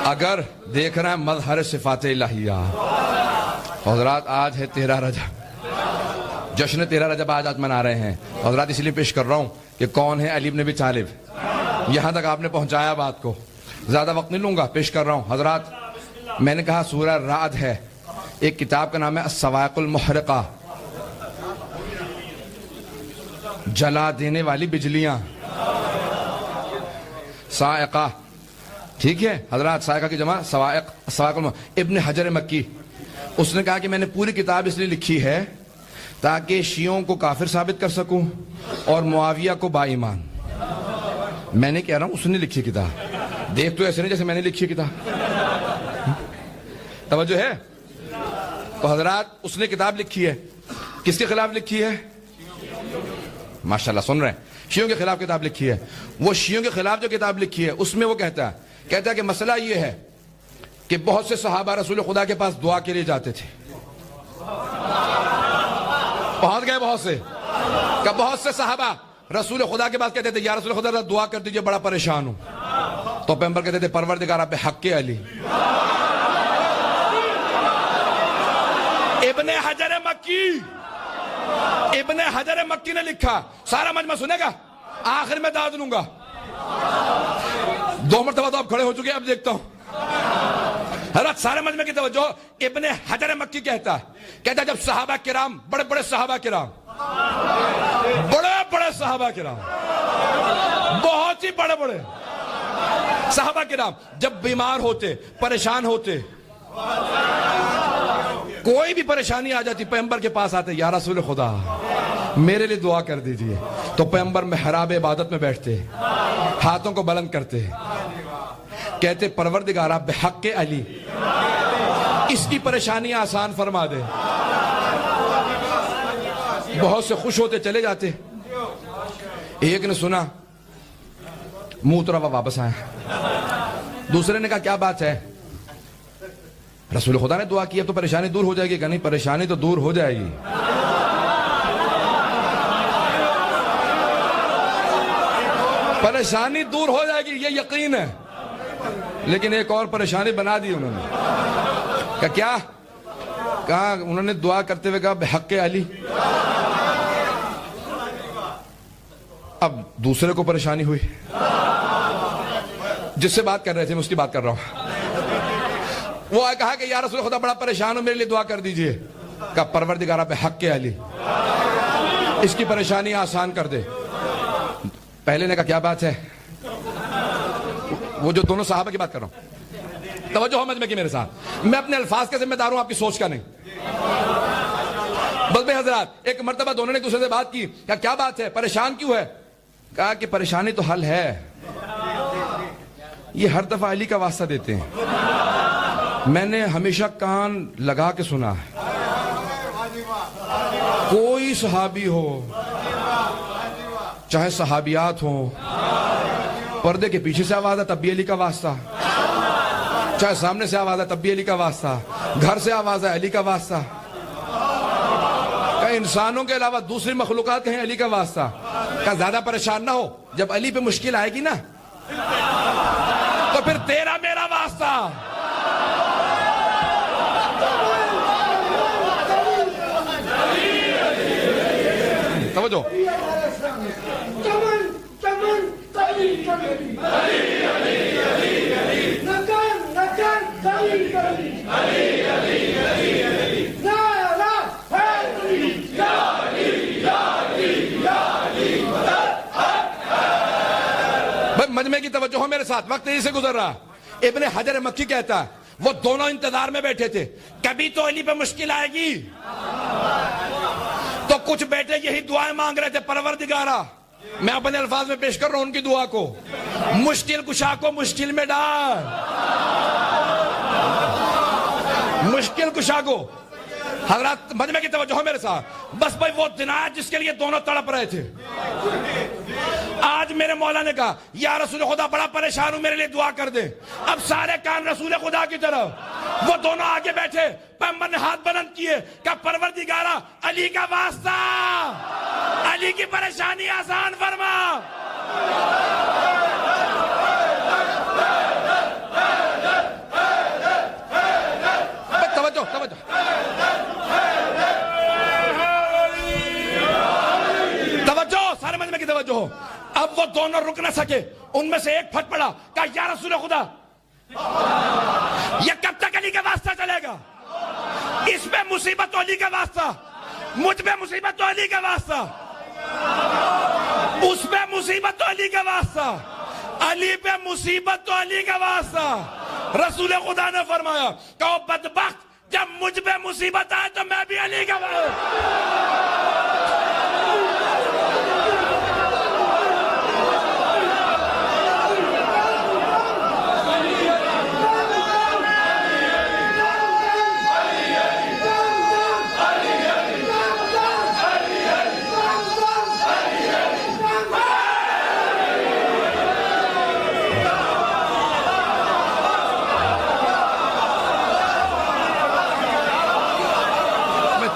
اگر دیکھ رہے ہیں مظہر صفات الہیہ، حضرات آج ہے 13 رجب، جشن 13 رجب آج منا رہے ہیں حضرات، اس لیے پیش کر رہا ہوں کہ کون ہے علی بن ابی طالب۔ یہاں تک آپ نے پہنچایا بات کو، زیادہ وقت نہیں لوں گا، پیش کر رہا ہوں حضرات۔ میں نے کہا سورہ رعد ہے، ایک کتاب کا نام ہے الصواعق المحرقہ، جلا دینے والی بجلیاں، صاعقہ، ٹھیک ہے حضرات، صاعقہ کی جمع صواعق ابن حجر مکی۔ اس نے کہا کہ میں نے پوری کتاب اس لیے لکھی ہے تاکہ شیعوں کو کافر ثابت کر سکوں اور معاویہ کو با ایمان۔ میں نے کہہ رہا ہوں اس نے لکھی کتاب، دیکھ تو ایسے نہیں جیسے میں نے لکھی کتاب، توجہ ہے؟ تو حضرات اس نے کتاب لکھی ہے، کس کے خلاف لکھی ہے؟ ماشاءاللہ سن رہے ہیں، شیعوں کے خلاف کتاب لکھی ہے۔ وہ شیعوں کے خلاف جو کتاب لکھی ہے اس میں وہ کہتا ہے کہ مسئلہ یہ ہے کہ بہت سے صحابہ رسول خدا کے پاس دعا کے لیے جاتے تھے، پہنچ گئے بہت سے، کہ بہت سے صحابہ رسول خدا کے پاس کہتے تھے یا رسول خدا دعا کر دیجئے بڑا پریشان ہوں، تو پیغمبر کہتے تھے پروردگار بحق علی۔ ابن حجر مکی نے لکھا، سارا مجمع سنے گا، آخر میں داد لوں گا، 2 مرتبہ تو اب کھڑے ہو چکے، اب دیکھتا ہوں حضرت سارے مجمع کی توجہ۔ ابن حجر مکی کہتا ہے جب صحابہ کرام، بڑے بڑے صحابہ کرام، بڑے بڑے صحابہ کرام، بہت ہی بڑے بڑے صحابہ کرام جب بیمار ہوتے، پریشان ہوتے، کوئی بھی پریشانی آ جاتی، پیغمبر کے پاس آتے، یا رسول خدا میرے لیے دعا کر دیجئے، تو پیغمبر محراب عبادت میں بیٹھتے، ہاتھوں کو بلند کرتے، کہتے پروردگارہ بحق علی اس کی پریشانی آسان فرما دے۔ بہت سے خوش ہوتے، چلے جاتے۔ ایک نے سنا، منہ طرف واپس آیا، دوسرے نے کہا کیا بات ہے؟ رسول خدا نے دعا کی، اب تو پریشانی دور ہو جائے گی۔ کہ نہیں، پریشانی تو دور ہو جائے گی، پریشانی دور ہو جائے گی، یہ یقین ہے، لیکن ایک اور پریشانی بنا دی انہوں نے۔ کہ کیا کہا؟ انہوں نے دعا کرتے ہوئے کہا بحق علی۔ اب دوسرے کو پریشانی ہوئی، جس سے بات کر رہے تھے میں اس کی بات کر رہا ہوں۔ وہ کہا کہ یا رسول خدا بڑا پریشان ہوں، میرے لیے دعا کر دیجئے۔ کہا پروردگارہ بحق علی اس کی پریشانی آسان کر دے۔ پہلے نے کہا کیا بات ہے؟ وہ جو دونوں صحابہ کی بات کر رہا ہوں، توجہ ہو مجمع کی میرے ساتھ، میں اپنے الفاظ کا ذمہ دار ہوں، آپ کی سوچ کا نہیں۔ بس بھائی حضرات، ایک مرتبہ دونوں نے ایک دوسرے سے بات کی، کیا بات ہے، پریشان کیوں ہے؟ کہا کہ پریشانی تو حل ہے، یہ ہر دفعہ علی کا واسطہ دیتے ہیں. میں نے ہمیشہ کان لگا کے سنا ہے. کوئی صحابی ہو چاہے صحابیات ہوں, پردے کے پیچھے سے آواز ہے تب بھی علی کا واسطہ, چاہے سامنے سے آواز ہے تب بھی علی کا واسطہ, گھر سے آواز ہے علی کا واسطہ, کہ انسانوں کے علاوہ دوسری مخلوقات کہیں علی کا واسطہ. کہ زیادہ پریشان نہ ہو, جب علی پہ مشکل آئے گی نا تو پھر تیرا میرا واسطہ. توجہ. مجمع کی توجہ ہو میرے ساتھ, وقت تیزی سے گزر رہا. ابن حجر مکی کہتا ہے وہ دونوں انتظار میں بیٹھے تھے, کبھی تو علی پہ مشکل آئے گی. تو کچھ بیٹے یہی دعائیں مانگ رہے تھے, پروردگارا, میں اپنے الفاظ میں پیش کر رہا ہوں ان کی دعا کو, مشکل کشا کو مشکل میں ڈال, مشکل کشا کو. حضرات مجمع کی توجہ ہو میرے ساتھ. بس بھائی وہ دن آیا جس کے لیے دونوں تڑپ رہے تھے. آج میرے مولا نے کہا یا رسول خدا بڑا پریشان ہوں, میرے لیے دعا کر دے. اب سارے کان رسول خدا کی طرف. وہ دونوں آگے بیٹھے, پیغمبر نے ہاتھ بلند کیے, کہ پروردگارا علی کا واسطہ, علی کی پریشانی آسان فرما. توجہ توجہ. توجہ, سارے مجمع کی توجہ ہو. اب وہ دونوں رک نہ سکے, ان میں سے ایک پھٹ پڑا, کہا یا رسول خدا یہ کب تک علی کا واسطہ چلے گا؟ اس پہ مصیبت تو علی کا واسطہ, مجھ پہ مصیبت تو علی کا واسطہ, اس پہ مصیبت تو علی کا واسطہ, علی پہ مصیبت تو علی کا واسطہ. رسول خدا نے فرمایا کہ بدبخت, جب مجھ پہ مصیبت آئے تو میں بھی علی کا واسطہ.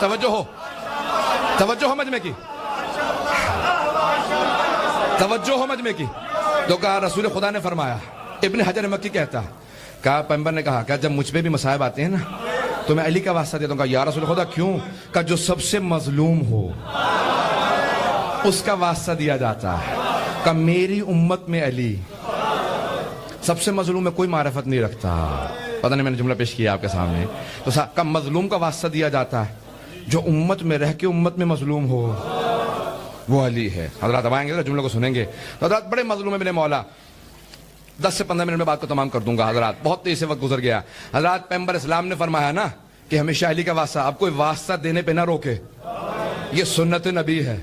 توجہ ہو, توجہ ہو مجمع کی, توجہ ہو مجمع کی. تو کہا رسول خدا نے فرمایا, ابن حجر مکی کہتا, کہا پیغمبر نے کہا کہ جب مجھ پہ بھی مصائب آتے ہیں نا تو میں علی کا واسطہ دیتا ہوں. کہا یا رسول خدا کیوں؟ کہ جو سب سے مظلوم ہو اس کا واسطہ دیا جاتا ہے. کہ میری امت میں علی سب سے مظلوم میں کوئی معرفت نہیں رکھتا. پتہ نہیں میں نے جملہ پیش کیا آپ کے سامنے. تو کہ مظلوم کا واسطہ دیا جاتا ہے, جو امت میں رہ کے امت میں مظلوم ہو وہ علی ہے. حضرات اب آئیں گے جملے کو سنیں گے. تو حضرات بڑے مظلوم ہے میرے مولا. 10 سے 15 منٹ میں بات کو تمام کر دوں گا. حضرات بہت تیز سے وقت گزر گیا. حضرات پیغمبر اسلام نے فرمایا نا کہ ہمیشہ علی کا واسطہ, اب کوئی واسطہ دینے پہ نہ روکے, یہ سنت نبی ہے.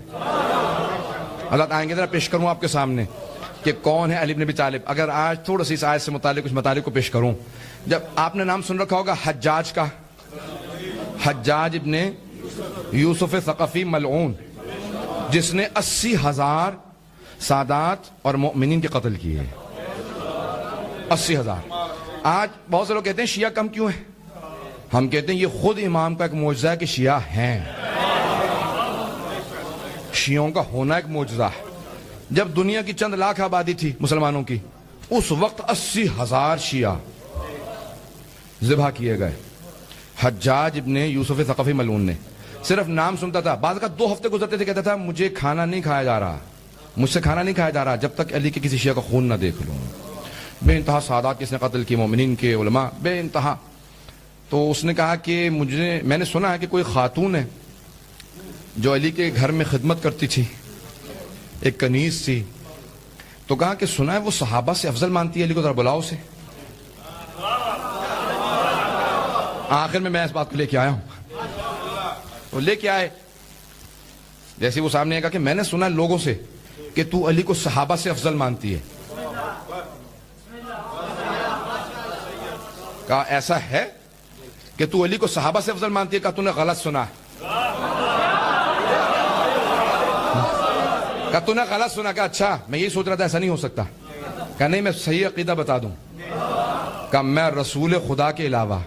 حضرات آئیں گے ذرا پیش کروں آپ کے سامنے کہ کون ہے علی بن ابی طالب. اگر آج تھوڑا سی اس آیت سے متعلق کچھ متعلق کو پیش کروں. جب آپ نے نام سن رکھا ہوگا حجاج کا, حجاج ابن یوسف ثقفی ملعون, جس نے 80,000 سادات اور مؤمنین کے قتل کیے. 80,000. آج بہت سے لوگ کہتے ہیں شیعہ کم کیوں ہیں. ہم کہتے ہیں یہ خود امام کا ایک معجزہ ہے کہ شیعہ ہیں. شیعوں کا ہونا ایک معجزہ ہے. جب دنیا کی چند لاکھ آبادی تھی مسلمانوں کی, اس وقت 80,000 شیعہ ذبح کیے گئے. حجاج ابن یوسف ثقفی ملعون نے صرف نام سنتا تھا, بعض کا 2 ہفتے گزرتے تھے, کہتا تھا مجھے کھانا نہیں کھایا جا رہا, مجھ سے کھانا نہیں کھایا جا رہا جب تک علی کے کسی شیعہ کا خون نہ دیکھ لوں. بے انتہا سادات کس نے قتل کی, مومنین کے, علماء, بے انتہا. تو اس نے کہا کہ میں نے سنا ہے کہ کوئی خاتون ہے جو علی کے گھر میں خدمت کرتی تھی, ایک کنیز تھی. تو کہا کہ سنا ہے وہ صحابہ سے افضل مانتی ہے علی کو, ذرا بلاؤ اسے. آخر میں اس بات کو لے کے آیا ہوں. وہ لے کے آئے, جیسے وہ سامنے کہا کہ میں نے سنا لوگوں سے کہ تو علی کو صحابہ سے افضل مانتی ہے. کہا ایسا ہے کہ تو علی کو صحابہ سے افضل مانتی ہے؟ کہا تو نے غلط سنا ہے. کہا تو نے غلط سنا. کہا اچھا میں یہی سوچ رہا تھا ایسا نہیں ہو سکتا. کہا نہیں میں صحیح عقیدہ بتا دوں. کہا میں رسول خدا کے علاوہ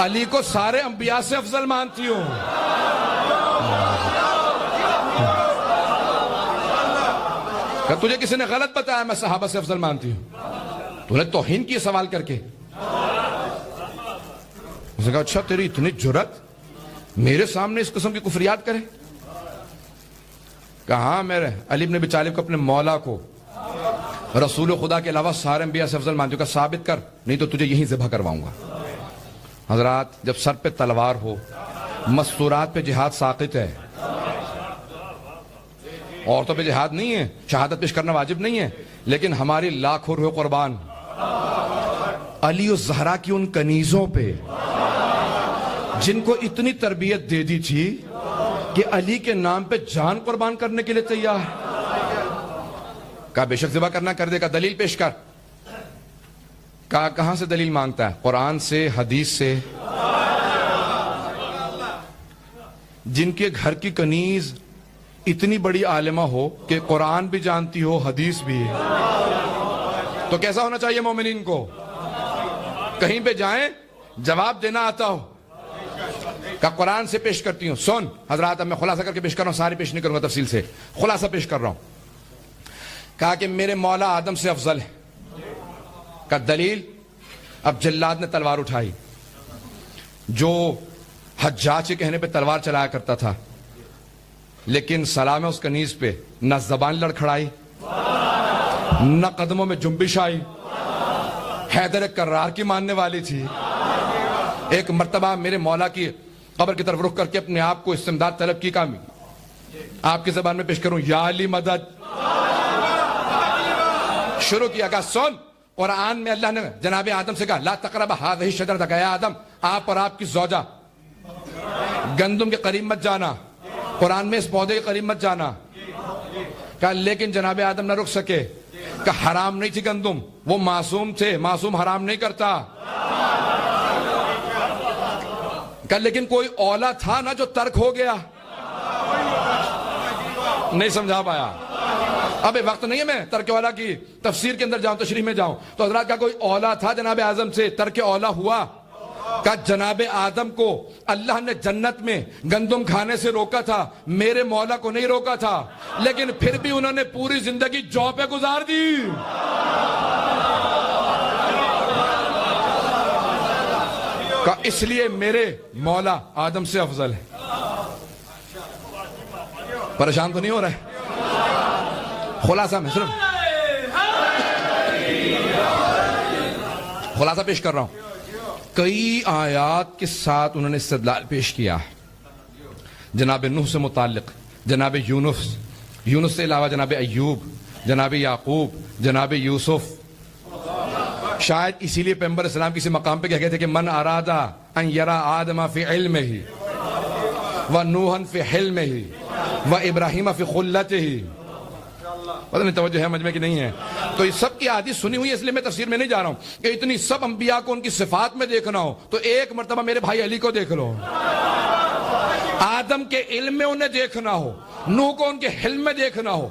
علی کو سارے انبیاء سے افضل مانتی ہوں. کہ تجھے کسی نے غلط بتایا میں صحابہ سے افضل مانتی ہوں؟ تو نے توہین کی سوال کر کے. اس نے کہا اچھا تیری اتنی جرت میرے سامنے اس قسم کی کفریات کرے؟ کہاں میرے علی بن ابی طالب کو اپنے مولا کو رسول خدا کے علاوہ سارے انبیاء سے افضل مانتی ہوں. کہ ثابت کر نہیں تو تجھے یہیں ذبح کرواؤں گا. حضرات جب سر پہ تلوار ہو، مستورات پہ جہاد ساقط ہے. عورتوں پہ جہاد نہیں ہے، شہادت پیش کرنا واجب نہیں ہے، لیکن ہماری لاکھوں روح قربان علی و زہرا کی ان کنیزوں پہ جن کو اتنی تربیت دے دی تھی کہ علی کے نام پہ جان قربان کرنے کے لیے تیار. کہا بے شک ذبح کرنا کر دے گا. دلیل پیش کر. کہا کہاں سے دلیل مانگتا ہے؟ قرآن سے، حدیث سے. جن کے گھر کی کنیز اتنی بڑی عالمہ ہو کہ قرآن بھی جانتی ہو، حدیث بھی، تو کیسا ہونا چاہیے مومنین کو؟ کہیں پہ جائیں جواب دینا آتا ہو. کہ قرآن سے پیش کرتی ہوں. سن حضرات اب میں خلاصہ کر کے پیش کر رہا ہوں، ساری پیش نہیں کروں گا تفصیل سے، خلاصہ پیش کر رہا ہوں. کہا کہ میرے مولا آدم سے افضل ہے. کا دلیل؟ اب جلاد نے تلوار اٹھائی، جو حجاج کے کہنے پہ تلوار چلایا کرتا تھا، لیکن سلام اس کنیز پہ نہ زبان لڑکھڑائی، نہ قدموں میں جنبش آئی. حیدر کرار کی ماننے والی تھی. ایک مرتبہ میرے مولا کی قبر کی طرف رخ کر کے اپنے آپ کو استمداد طلب کی. کامی آپ کی زبان میں پیش کروں، یا علی مدد. شروع کیا. کہا سن قرآن میں اللہ نے جناب آدم سے کہا لا تقرب هذه الشجرة. کہا یا آدم آپ اور آپ کی زوجہ گندم کے قریب مت جانا، قرآن میں اس پودے کے قریب مت جانا. کہا لیکن جناب آدم نہ رک سکے. کہ حرام نہیں تھی گندم، وہ معصوم تھے، معصوم حرام نہیں کرتا. کہ لیکن کوئی اولا تھا نا جو ترک ہو گیا. نہیں سمجھا پایا. اب وقت نہیں ہے میں ترک اولا کی تفسیر کے اندر جاؤں، تشریح میں جاؤں. تو حضرات کا کوئی اولا تھا جناب اعظم سے، ترک اولا ہوا. کہ جناب آدم کو اللہ نے جنت میں گندم کھانے سے روکا تھا، میرے مولا کو نہیں روکا تھا، لیکن پھر بھی انہوں نے پوری زندگی جو پہ گزار دی. کہ اس لیے میرے مولا آدم سے افضل ہے. پریشان تو نہیں ہو رہے؟ خلاصہ میں صرف خلاصہ پیش کر رہا ہوں. کئی آیات کے ساتھ انہوں نے استدلال پیش کیا ہے. جناب نوح سے متعلق، جناب یونس سے علاوہ جناب ایوب، جناب یعقوب، جناب یوسف. شاید اسی لیے پیغمبر اسلام کسی مقام پہ کہہ گئے تھے کہ من ارادہ ان یرا آدم فی علمہ و نوحا فی حلمہ و ابراہیم فی خلتہ. پتہ نہیں توجہ ہے مجمع کی نہیں ہے. تو یہ سب کی حدیث سنی ہوئی ہے، اس لیے میں تفسیر میں نہیں جا رہا ہوں کہ اتنی سب انبیاء کو ان کی صفات میں دیکھنا ہو تو ایک مرتبہ میرے بھائی علی کو دیکھ لو. آدم کے علم میں انہیں دیکھنا ہو، نوح کو ان کے حلم میں دیکھنا ہو،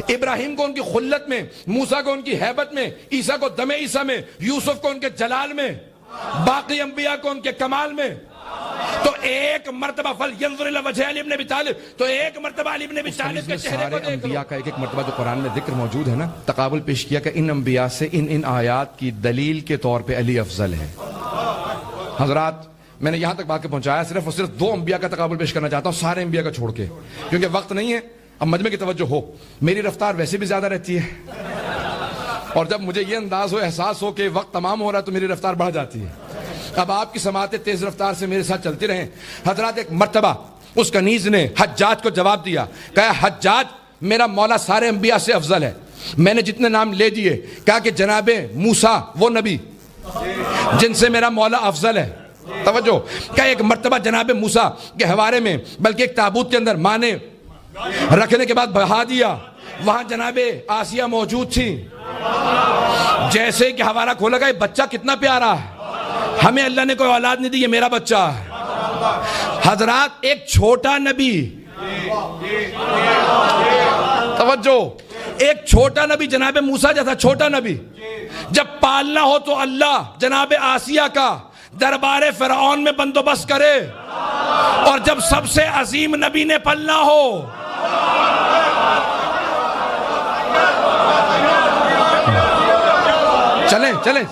ابراہیم کو ان کی خلت میں، موسیٰ کو ان کی ہیبت میں، عیسیٰ کو دم عیسیٰ میں، یوسف کو ان کے جلال میں، باقی انبیاء کو ان کے کمال میں. تو ایک مرتبہ فَلْيَنْظُرْ إِلَىٰ وَجْهِ عَلِي بْنِ أَبِي طالب، تو ایک مرتبہ علی بن ابی طالب کے چہرے کو دیکھ لو. انبیاء کا ایک ایک مرتبہ جو قرآن میں ذکر موجود ہے نا، تقابل پیش کیا کہ ان انبیاء سے ان آیات کی دلیل کے طور پہ علی افضل ہے. حضرات میں نے یہاں تک بات کے پہنچایا، صرف اور صرف دو انبیاء کا تقابل پیش کرنا چاہتا ہوں، سارے انبیاء کا چھوڑ کے، کیونکہ وقت نہیں ہے. اب مجمع کی توجہ ہو، میری رفتار ویسے بھی زیادہ رہتی ہے، اور جب مجھے یہ انداز ہو، احساس ہو کہ وقت تمام ہو رہا ہے تو میری رفتار بڑھ جاتی ہے. اب آپ کی سماعتیں تیز رفتار سے میرے ساتھ چلتی رہیں. حضرات ایک مرتبہ اس کنیز نے حجاج کو جواب دیا، کہا حجاج میرا مولا سارے انبیاء سے افضل ہے. میں نے جتنے نام لے دیے، کہا کہ جناب موسیٰ وہ نبی جن سے میرا مولا افضل ہے. توجہ، کہا ایک مرتبہ جناب موسیٰ کے حوالے میں، بلکہ ایک تابوت کے اندر ماں نے رکھنے کے بعد بہا دیا، وہاں جناب آسیہ موجود تھی. جیسے کہ حوالہ کھولا گا، یہ بچہ کتنا پیارا ہے، ہمیں اللہ نے کوئی اولاد نہیں دی، یہ میرا بچہ ہے. حضرات ایک چھوٹا نبی، توجہ، ایک چھوٹا نبی جناب موسیٰ جیسا چھوٹا نبی جب پالنا ہو تو اللہ جناب آسیہ کا دربار فرعون میں بندوبست کرے، اور جب سب سے عظیم نبی نے پلنا ہو چلیں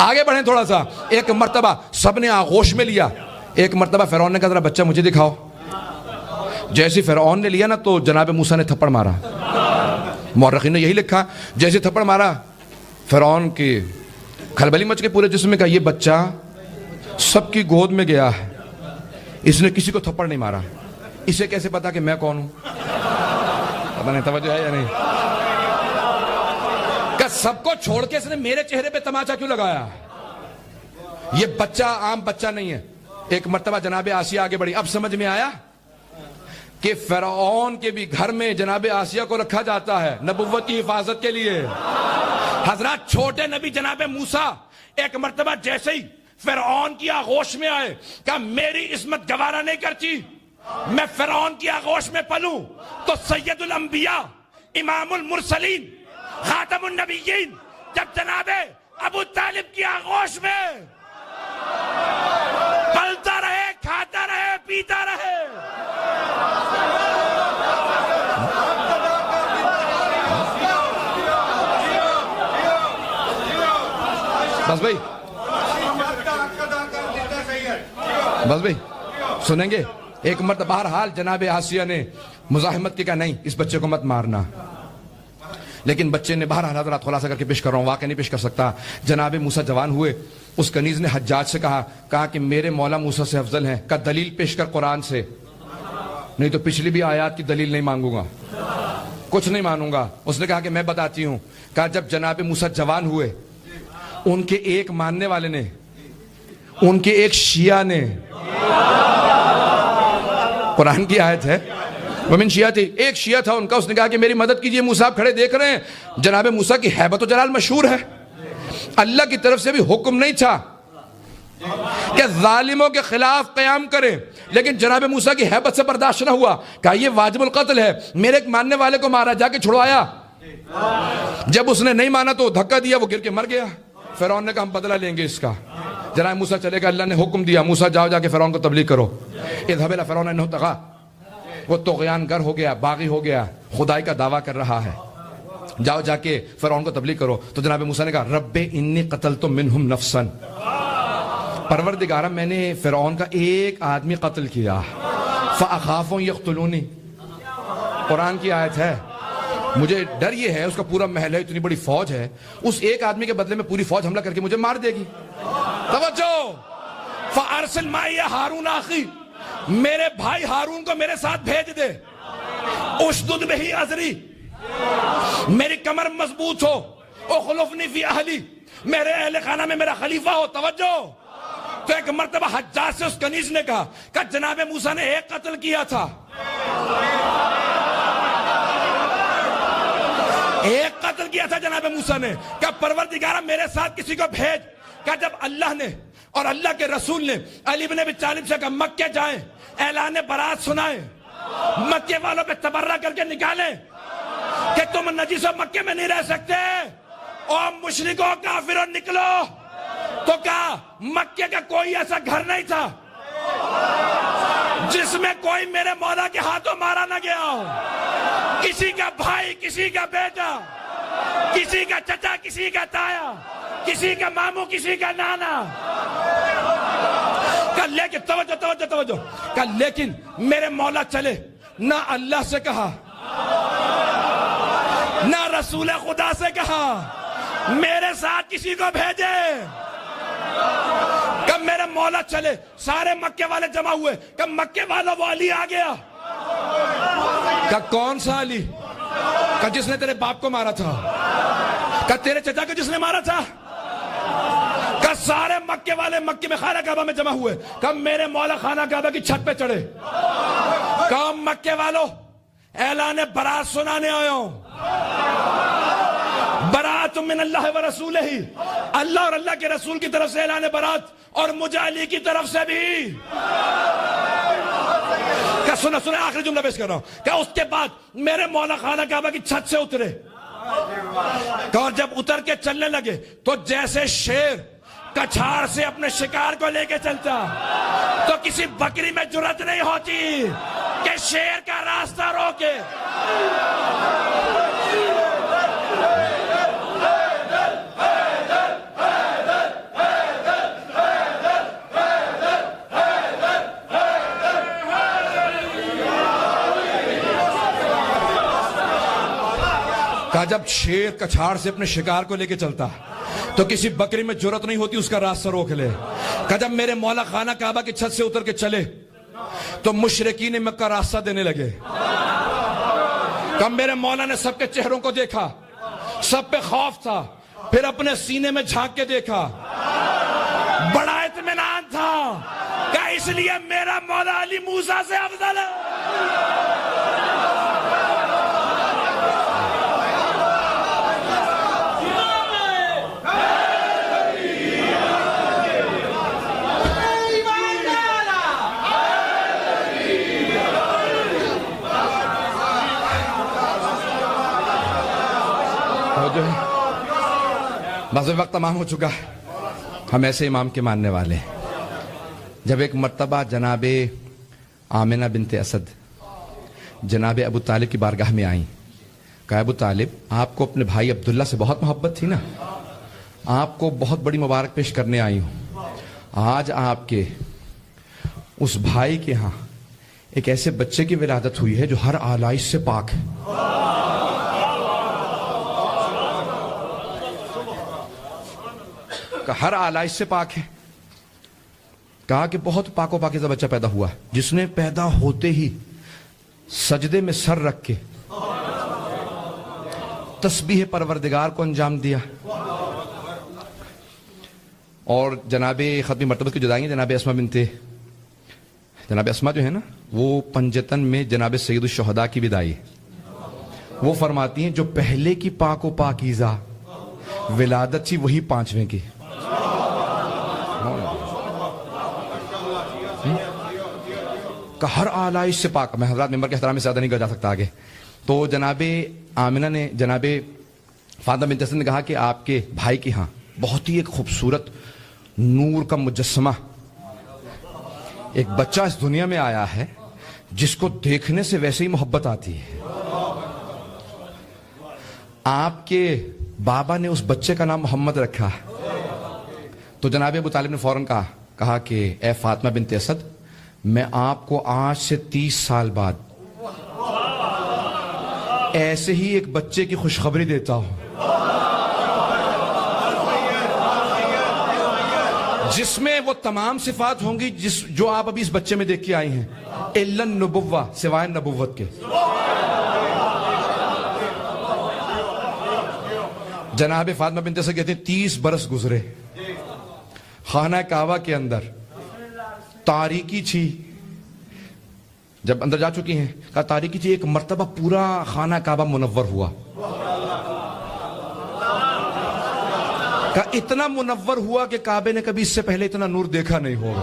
آگے بڑھیں تھوڑا سا. ایک مرتبہ سب نے آغوش میں لیا. ایک مرتبہ فرعون نے کہا ذرا بچہ مجھے دکھاؤ. جیسے فرعون نے لیا نا تو جناب موسیٰ نے تھپڑ مارا. مورخین نے یہی لکھا جیسے تھپڑ مارا فرعون کی کھلبلی مچ کے پورے جسم میں. کہا یہ بچہ سب کی گود میں گیا ہے، اس نے کسی کو تھپڑ نہیں مارا، اسے کیسے پتا کہ میں کون ہوں؟ پتہ نہیں توجہ ہے یا نہیں؟ کہ سب کو چھوڑ کے اس نے میرے چہرے پہ تماچا کیوں لگایا؟ یہ بچہ عام بچہ نہیں ہے. ایک مرتبہ جناب آسیہ آگے بڑھی. اب سمجھ میں آیا کہ فرعون کے بھی گھر میں جناب آسیہ کو رکھا جاتا ہے نبوت کی حفاظت کے لیے. حضرات چھوٹے نبی جناب موسیٰ ایک مرتبہ جیسے ہی فرعون کی آغوش میں آئے، کہا میری عصمت گوارا نہیں کرتی میں فرعون کی آغوش میں پلوں تو سید الانبیاء، امام المرسلین، خاتم النبیین جب جناب ابو طالب کی آغوش میں پلتا رہے، کھاتا رہے، پیتا رہے. بس بھائی سنیں گے. ایک مرتبہ بہرحال جناب آسیہ نے مزاحمت کی، کہا نہیں اس بچے کو مت مارنا. لیکن بچے نے بہرحال حضرات خلاصہ کر کے پیش کر رہا ہوں، واقعہ نہیں پیش کر سکتا. جناب موسیٰ جوان ہوئے. اس کنیز نے حجاج سے کہا کہ میرے مولا موسیٰ سے افضل ہیں. کہا دلیل پیش کر قرآن سے، نہیں تو پچھلی بھی آیات کی دلیل نہیں مانگوں گا، کچھ نہیں مانوں گا. اس نے کہا کہ میں بتاتی ہوں. کہا جب جناب موسیٰ جوان ہوئے، ان کے ایک ماننے والے نے، ان کے ایک شیعہ نے، قرآن کی آیت ہے ومن شیعہ تھی، ایک شیعہ تھا ان کا، اس نے کہا کہ میری مدد کیجئے. موسیٰ آپ کھڑے دیکھ رہے ہیں جناب موسیٰ کی ہیبت و جلال مشہور ہے. اللہ کی طرف سے بھی حکم نہیں تھا کہ ظالموں کے خلاف قیام کریں، لیکن جناب موسیٰ کی ہیبت سے برداشت نہ ہوا. کہا یہ واجب القتل ہے. میرے ایک ماننے والے کو مارا، جا کے چھڑوایا. جب اس نے نہیں مانا تو دھکا دیا، وہ گر کے مر گیا. فرعون نے کہا ہم بدلہ لیں گے اس کا. جناب موسیٰ چلے گا. اللہ نے حکم دیا موسیٰ جاؤ جا کے فرعون کو تبلیغ کرو. اذهب الى فرعون انه طغى، وہ طغیان گر ہو گیا، باغی ہو گیا، خدائی کا دعویٰ کر رہا ہے. جاؤ جا کے فرعون کو تبلیغ کرو. تو جناب موسیٰ نے کہا رب انی قتلت منہم نفسا، پروردگارہ میں نے فرعون کا ایک آدمی قتل کیا، فاخاف ان یقتلونی، قرآن کی آیت ہے. مجھے ڈر یہ ہے اس کا پورا محل ہے، اتنی بڑی فوج ہے، اس ایک آدمی کے بدلے میں پوری فوج حملہ کر کے مجھے مار دے گی. توجہ، فارسل معی ہارون اخی، میرے بھائی ہارون کو میرے ساتھ بھیج دے. اشدد بہی ازری، میری کمر مضبوط ہو. اخلفنی فی اہلی، میرے اہل خانہ میں میرا خلیفہ ہو. توجہ. تو ایک مرتبہ حجاج سے اس کنیز نے کہا کہ جناب موسیٰ نے ایک قتل کیا تھا، ایک قتل کیا تھا جناب موسیٰ نے. کہ پروردگارہ میرے ساتھ کسی کو بھیج. کہ جب اللہ نے اور اللہ کے رسول نے علی بن ابی طالب سے کہا مکہ جائیں، اعلان برات سنائیں، مکے والوں پہ تبرہ کر کے نکالیں کہ تم نجیسوں مکے میں نہیں رہ سکتے، اور مشرکوں کافروں نکلو. تو کہا مکے کا کوئی ایسا گھر نہیں تھا جس میں کوئی میرے مولا کے ہاتھوں مارا نہ گیا ہو. کسی کا بھائی، کسی کا بیٹا، کسی کا چچا، کسی کا تایا، کسی کا ماموں، کسی کا نانا. کہ لیکن توجہ توجہ توجہ، کہ لیکن میرے مولا چلے، نہ اللہ سے کہا نہ رسول خدا سے کہا میرے ساتھ کسی کو بھیجے. کہ میرے مولا چلے، سارے مکے والے جمع ہوئے. کہ مکے والا وہ علی آ گیا. کہ کون سا علی؟ کہ جس نے تیرے باپ کو مارا تھا. کہ تیرے چچا کو جس نے مارا تھا. کہ سارے مکے والے مکے میں خانہ کعبہ میں جمع ہوئے. کہ میرے مولا خانہ کعبہ کی چھت پہ چڑھے. کہ مکے والوں اعلان برات سنانے آیا ہوں. برات من اللہ و رسول ہی, اللہ اور اللہ کے رسول کی طرف سے اعلان برات, اور مجھے علی کی طرف سے بھی. کیا سنا آخری جملہ پیش کر رہا ہوں. کیا اس کے بعد میرے مولا خانہ کعبہ کی چھت سے اترے, اور جب اتر کے چلنے لگے تو جیسے شیر کچھاڑ سے اپنے شکار کو لے کے چلتا, تو کسی بکری میں جرات نہیں ہوتی کہ شیر کا راستہ روکے. کہا جب شیر کچھاڑ سے اپنے شکار کو لے کے چلتا تو کسی بکری میں جرات نہیں ہوتی اس کا راستہ روک لے. کہا جب میرے مولا خانہ کعبہ کی چھت سے اتر کے چلے تو مشرکین مکہ راستہ دینے لگے. کہا میرے مولا نے سب کے چہروں کو دیکھا, سب پہ خوف تھا, پھر اپنے سینے میں جھانک کے دیکھا, بڑا اطمینان تھا. کہا اس لیے میرا مولا علی موسیٰ سے افضل ہے. بس وقت تمام ہو چکا ہے. ہم ایسے امام کے ماننے والے ہیں. جب ایک مرتبہ جناب آمنہ بنت اسد جناب ابو طالب کی بارگاہ میں آئیں. کہا ابو طالب, آپ کو اپنے بھائی عبداللہ سے بہت محبت تھی نا, آپ کو بہت بڑی مبارک پیش کرنے آئی ہوں. آج آپ کے اس بھائی کے ہاں ایک ایسے بچے کی ولادت ہوئی ہے جو ہر آلائش سے پاک ہے. ہر آلائش سے پاک ہے. کہا کہ بہت پاک و پاکیزہ بچہ پیدا ہوا ہے, جس نے پیدا ہوتے ہی سجدے میں سر رکھ کے تسبیح پروردگار کو انجام دیا. اور جناب ختمی مرتبہ کی جدائیں جناب اسما جو ہے نا, وہ پنجتن میں جناب سید الشہداء کی بدائی. وہ فرماتی ہیں جو پہلے کی پاک و پاکیزہ ولادت تھی وہی پانچویں کی. کہ ہر آلائش سے پاک. میں حضرات ممبر کے احترام میں زیادہ نہیں کر جا سکتا آگے. تو جناب آمنہ نے جناب فاطمہ بنت اسد نے کہا کہ آپ کے بھائی کے ہاں بہت ہی ایک خوبصورت نور کا مجسمہ ایک بچہ اس دنیا میں آیا ہے جس کو دیکھنے سے ویسے ہی محبت آتی ہے. آپ کے بابا نے اس بچے کا نام محمد رکھا. تو جناب ابو طالب نے فوراً کہا کہ اے فاطمہ بنت اسد, میں آپ کو آج سے 30 سال بعد ایسے ہی ایک بچے کی خوشخبری دیتا ہوں جس میں وہ تمام صفات ہوں گی جو آپ ابھی اس بچے میں دیکھ کے آئی ہیں, الا النبوہ, سوائے نبوت کے. جناب فاطمہ بنت اسد کہتے ہیں 30 برس گزرے, خانہ کعبہ کے اندر تاریکی تھی. جب اندر جا چکی ہیں کہا تاریکی تھی, ایک مرتبہ پورا خانہ کعبہ منور ہوا. کہا اتنا منور ہوا کہ کعبے نے کبھی اس سے پہلے اتنا نور دیکھا نہیں ہوگا.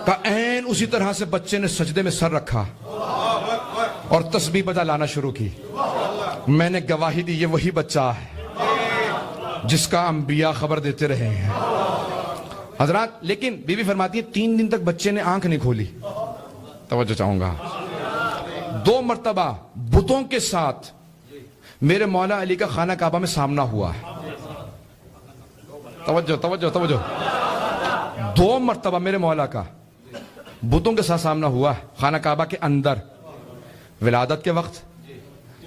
کہا عین اسی طرح سے بچے نے سجدے میں سر رکھا اور تسبیح بجا لانا شروع کی. میں نے گواہی دی یہ وہی بچہ ہے جس کا انبیاء خبر دیتے رہے ہیں. حضرات لیکن بی بی فرماتی ہے 3 دن تک بچے نے آنکھ نہیں کھولی. توجہ چاہوں گا, 2 مرتبہ بتوں کے ساتھ میرے مولا علی کا خانہ کعبہ میں سامنا ہوا ہے. توجہ توجہ توجہ, 2 مرتبہ میرے مولا کا بتوں کے ساتھ سامنا ہوا ہے خانہ کعبہ کے اندر. ولادت کے وقت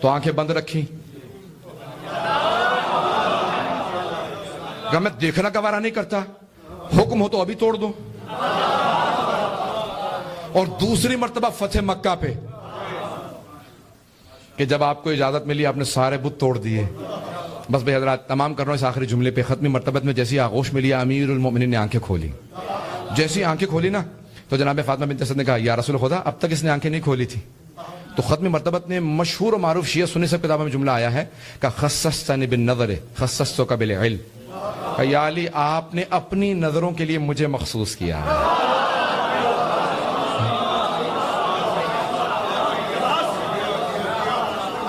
تو آنکھیں بند رکھی, کہ میں دیکھنا گوارا نہیں کرتا, حکم ہو تو ابھی توڑ دوں. اور دوسری مرتبہ فتح مکہ پہ کہ جب آپ کو اجازت ملی آپ نے سارے بت توڑ دیے. بس بھائی حضرات تمام کر رہا ہوں اس آخری جملے پہ. ختمی مرتبہ میں جیسی آغوش ملی امیر المومنین نے آنکھیں کھولی. جیسی آنکھیں کھولی نا تو جناب فاطمہ بنت اسد نے کہا یا رسول خدا اب تک اس نے آنکھیں نہیں کھولی تھی. تو ختم مرتبت نے مشہور و معروف شیعہ سنی سب کتابوں میں جملہ آیا ہے کہ خصصتنی بالنظر خصصتک بالعلم، کہ یا علی آپ نے اپنی نظروں کے لیے مجھے مخصوص کیا ہے.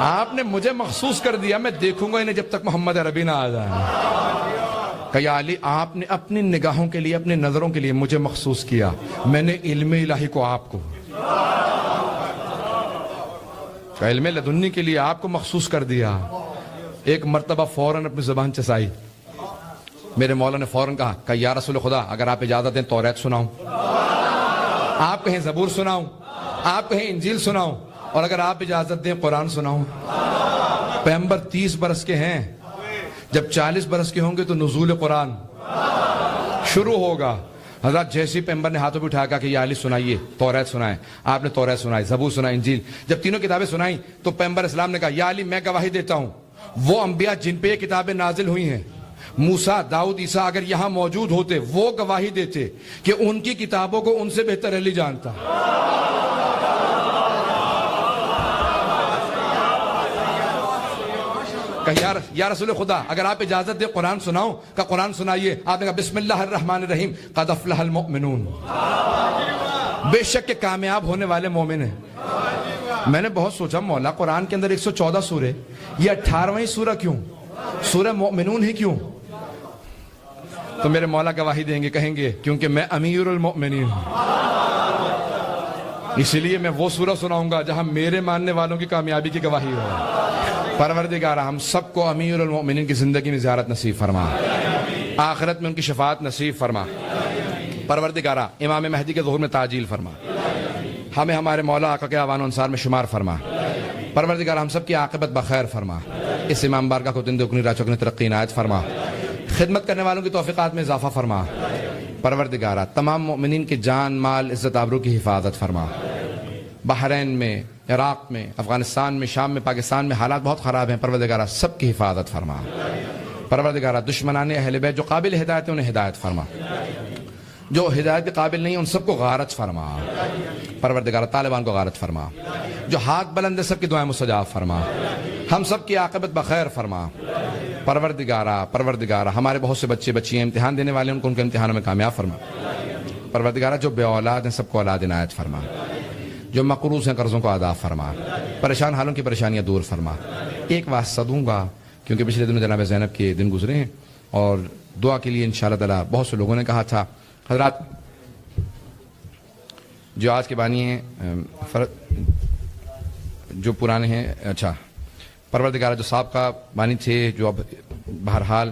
آپ نے مجھے مخصوص کر دیا، میں دیکھوں گا انہیں جب تک محمد عربی نہ آ جائے. کہ یا علی آپ نے اپنی نگاہوں کے لیے اپنی نظروں کے لیے مجھے مخصوص کیا، میں نے علم الہی کو آپ کو علم لدنی کے لیے آپ کو مخصوص کر دیا. ایک مرتبہ فوراً اپنی زبان چسائی. میرے مولا نے فوراً کہا کہ یا رسول خدا اگر آپ اجازت دیں توریت سناؤں، آپ کہیں زبور سناؤں، آپ کہیں انجیل سناؤں، اور اگر آپ اجازت دیں قرآن سناؤں. پیغمبر 30 برس کے ہیں، جب 40 برس کے ہوں گے تو نزول قرآن شروع ہوگا. حضرات جیسے پیغمبر نے ہاتھوں پہ اٹھا کہا کہ یا علی سنائیے توریت سنائیں، آپ نے توریت سنائی، زبور سنائی، انجیل. جب تینوں کتابیں سنائیں تو پیغمبر اسلام نے کہا یا علی میں گواہی دیتا ہوں وہ انبیاء جن پہ یہ کتابیں نازل ہوئی ہیں، موسیٰ، داؤد، عیسیٰ، اگر یہاں موجود ہوتے وہ گواہی دیتے کہ ان کی کتابوں کو ان سے بہتر علی جانتا. کہ یا رسول خدا اگر آپ اجازت دیں قرآن سناؤں، کہ قرآن سنائیے. آپ نے کہا بسم اللہ الرحمن الرحیم قد افلح المؤمنون، بے شک کہ کامیاب ہونے والے مومن ہیں. میں نے بہت سوچا مولا قرآن کے اندر 114 سورے، یہ 18ویں سورہ کیوں، سورہ مؤمنون ہی کیوں؟ تو میرے مولا گواہی دیں گے، کہیں گے کیونکہ میں امیر المؤمنین ہوں، اسی لیے میں وہ سورہ سناؤں گا جہاں میرے ماننے والوں کی کامیابی کی گواہی ہو. پروردگارہ ہم سب کو امیر المؤمنین کی زندگی میں زیارت نصیب فرما، آخرت میں ان کی شفاعت نصیب فرما. پروردگارہ امام مہدی کے ظہور میں تعجیل فرما، ہمیں ہمارے مولا آقا کے اعوان و انصار میں شمار فرما. پروردگارہ ہم سب کی عاقبت بخیر فرما، اس امام بارگاہ کو دن دگنی رات چوگنی ترقی عنایت فرما، خدمت کرنے والوں کی توفیقات میں اضافہ فرما. پروردگارہ تمام مؤمنین کی جان مال عزت آبرو کی حفاظت فرما. بحرین میں، عراق میں، افغانستان میں، شام میں، پاکستان میں حالات بہت خراب ہیں. پروردگارہ سب کی حفاظت فرما. پروردگارہ دشمنان اہل بیت جو قابل ہدایت ہیں انہیں ہدایت فرما، جو ہدایت کے قابل نہیں ہیں ان سب کو غارت فرما. پروردگارہ طالبان کو غارت فرما، جو ہاتھ بلند ہے سب کی دعائیں مستجاب فرما. ہم سب کی عاقبت بخیر فرما. پروردگارہ ہمارے بہت سے بچے بچیاں امتحان دینے والے ہیں، ان کے امتحانوں میں کامیاب فرما. پروردگارہ جو بے اولاد ہیں سب کو اولاد عنایت فرما، جو مقروض ہیں قرضوں کو ادا فرما، پریشان حالوں کی پریشانیاں دور فرما. ایک واسطہ دوں گا کیونکہ پچھلے دنوں جناب زینب کے دن گزرے ہیں اور دعا کے لیے انشاءاللہ تعالی بہت سے لوگوں نے کہا تھا. حضرات جو آج کے بانی ہیں جو پرانے ہیں، اچھا پروردگارہ جو سابقہ بانی تھے جو اب بہرحال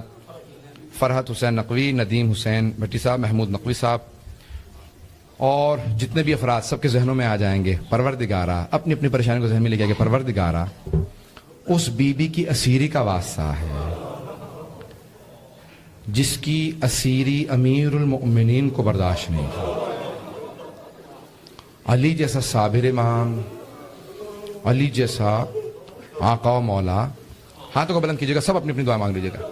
فرحت حسین نقوی، ندیم حسین بھٹی صاحب، محمود نقوی صاحب اور جتنے بھی افراد سب کے ذہنوں میں آ جائیں گے. پروردگارہ اپنی اپنی پریشانی کو ذہن میں لے کے پروردگارہ اس بی بی کی اسیری کا واسطہ ہے جس کی اسیری امیر المؤمنین کو برداشت نہیں. علی جیسا صابر امام، علی جیسا آقا و مولا. ہاتھوں کو بلند کیجیے گا، سب اپنی اپنی دعا مانگ لیجیے گا.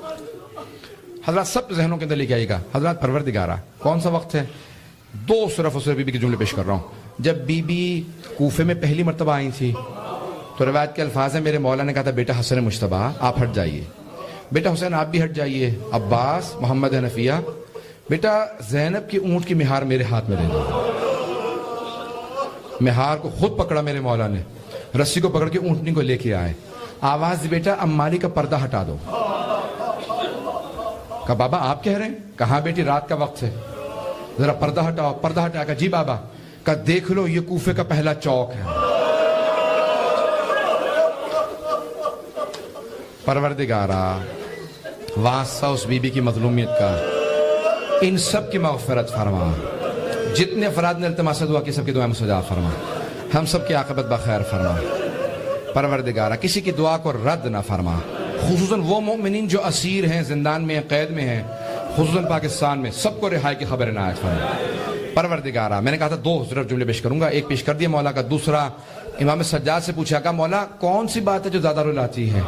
حضرات سب ذہنوں کے اندر لے کے آئیے گا. حضرات پروردگارہ کون سا وقت ہے؟ دو صرف بی بی کے جملے پیش کر رہا ہوں. جب بی بی کوفے میں پہلی مرتبہ آئی تھی تو روایت کے الفاظ ہیں میرے مولا نے کہا تھا بیٹا حسن مجتبیٰ آپ ہٹ جائیے، بیٹا حسین آپ بھی ہٹ جائیے، عباس، محمد حنفیہ، بیٹا زینب کی اونٹ کی مہار میرے ہاتھ میں دے دو. مہار کو خود پکڑا میرے مولا نے، رسی کو پکڑ کے اونٹنی کو لے کے آئے. آواز دی بیٹا اماری کا پردہ ہٹا دو. کہا بابا آپ کہہ رہے ہیں؟ کہاں بیٹی رات کا وقت ہے، ذرا پردہ ہٹاؤ. پردہ ہٹا کہا جی بابا. کہا دیکھ لو یہ کوفے کا پہلا چوک ہے. پروردگارہ واسطہ اس بی بی کی مظلومیت کا، ان سب کی مغفرت فرما. جتنے افراد نے التماس دعا کی سب کی دعائیں مستجاب فرما. ہم سب کی عاقبت بخیر فرما. پروردگارہ کسی کی دعا کو رد نہ فرما، خصوصاً وہ مومنین جو اسیر ہیں، زندان میں قید میں ہیں، خصوصاً پاکستان میں سب کو رہائی کی خبر عنایت فرما. پروردگارہ میں نے کہا تھا دو صرف جملے پیش کروں گا، ایک پیش کر دیا مولا کا. دوسرا امام سجاد سے پوچھا کہ مولا کون سی بات ہے جو زیادہ رلاتی ہے؟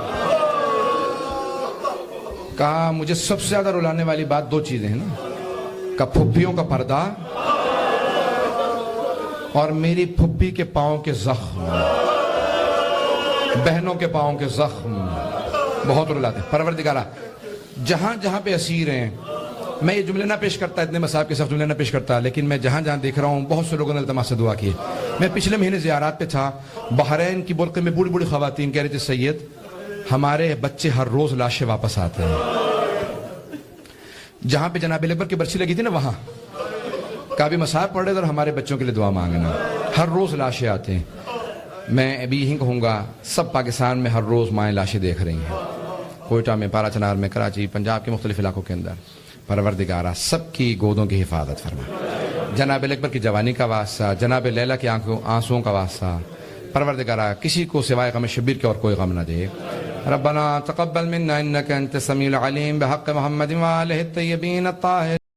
کہا مجھے سب سے زیادہ رلانے والی بات دو چیزیں ہیں نا، کہ پھپھیوں کا پردہ اور میری پھپھی کے پاؤں کے زخم، بہنوں کے پاؤں کے زخم بہت رلاتے ہیں۔ پروردگارہ جہاں جہاں پہ اسیر ہیں، میں یہ جملے نہ پیش کرتا، اتنے مصاحب کے ساتھ جملے نہ پیش کرتا، لیکن میں جہاں جہاں دیکھ رہا ہوں بہت سے لوگوں نے التماس سے دعا کی ہے۔ میں پچھلے مہینے زیارات پہ تھا، بحرین کی برقع میں بوڑھی بوڑھی خواتین کہہ رہی تھی سید ہمارے بچے ہر روز لاشیں واپس آتے ہیں۔ جہاں پہ جناب اکبر کی برسی لگی تھی نا، وہاں کعبی مصاحب پڑھ رہے تھے اور ہمارے بچوں کے لیے دعا مانگنا، ہر روز لاشیں آتے ہیں۔ میں ابھی یہی کہوں گا سب پاکستان میں ہر روز مائیں لاشیں دیکھ رہی ہیں، کوئٹہ میں، پارا چنار میں، کراچی، پنجاب کے مختلف علاقوں کے اندر۔ پروردگارہ سب کی گودوں کی حفاظت فرما، جناب اکبر کی جوانی کا واسطہ، جناب لیلہ کی آنسوؤں کا واسطہ، پروردگارہ کسی کو سوائے غم شبیر کے اور کوئی غم نہ دے۔ ربنا تقبل منا انك انت السميع العليم بحق محمد وآله الطيبين الطاهرين۔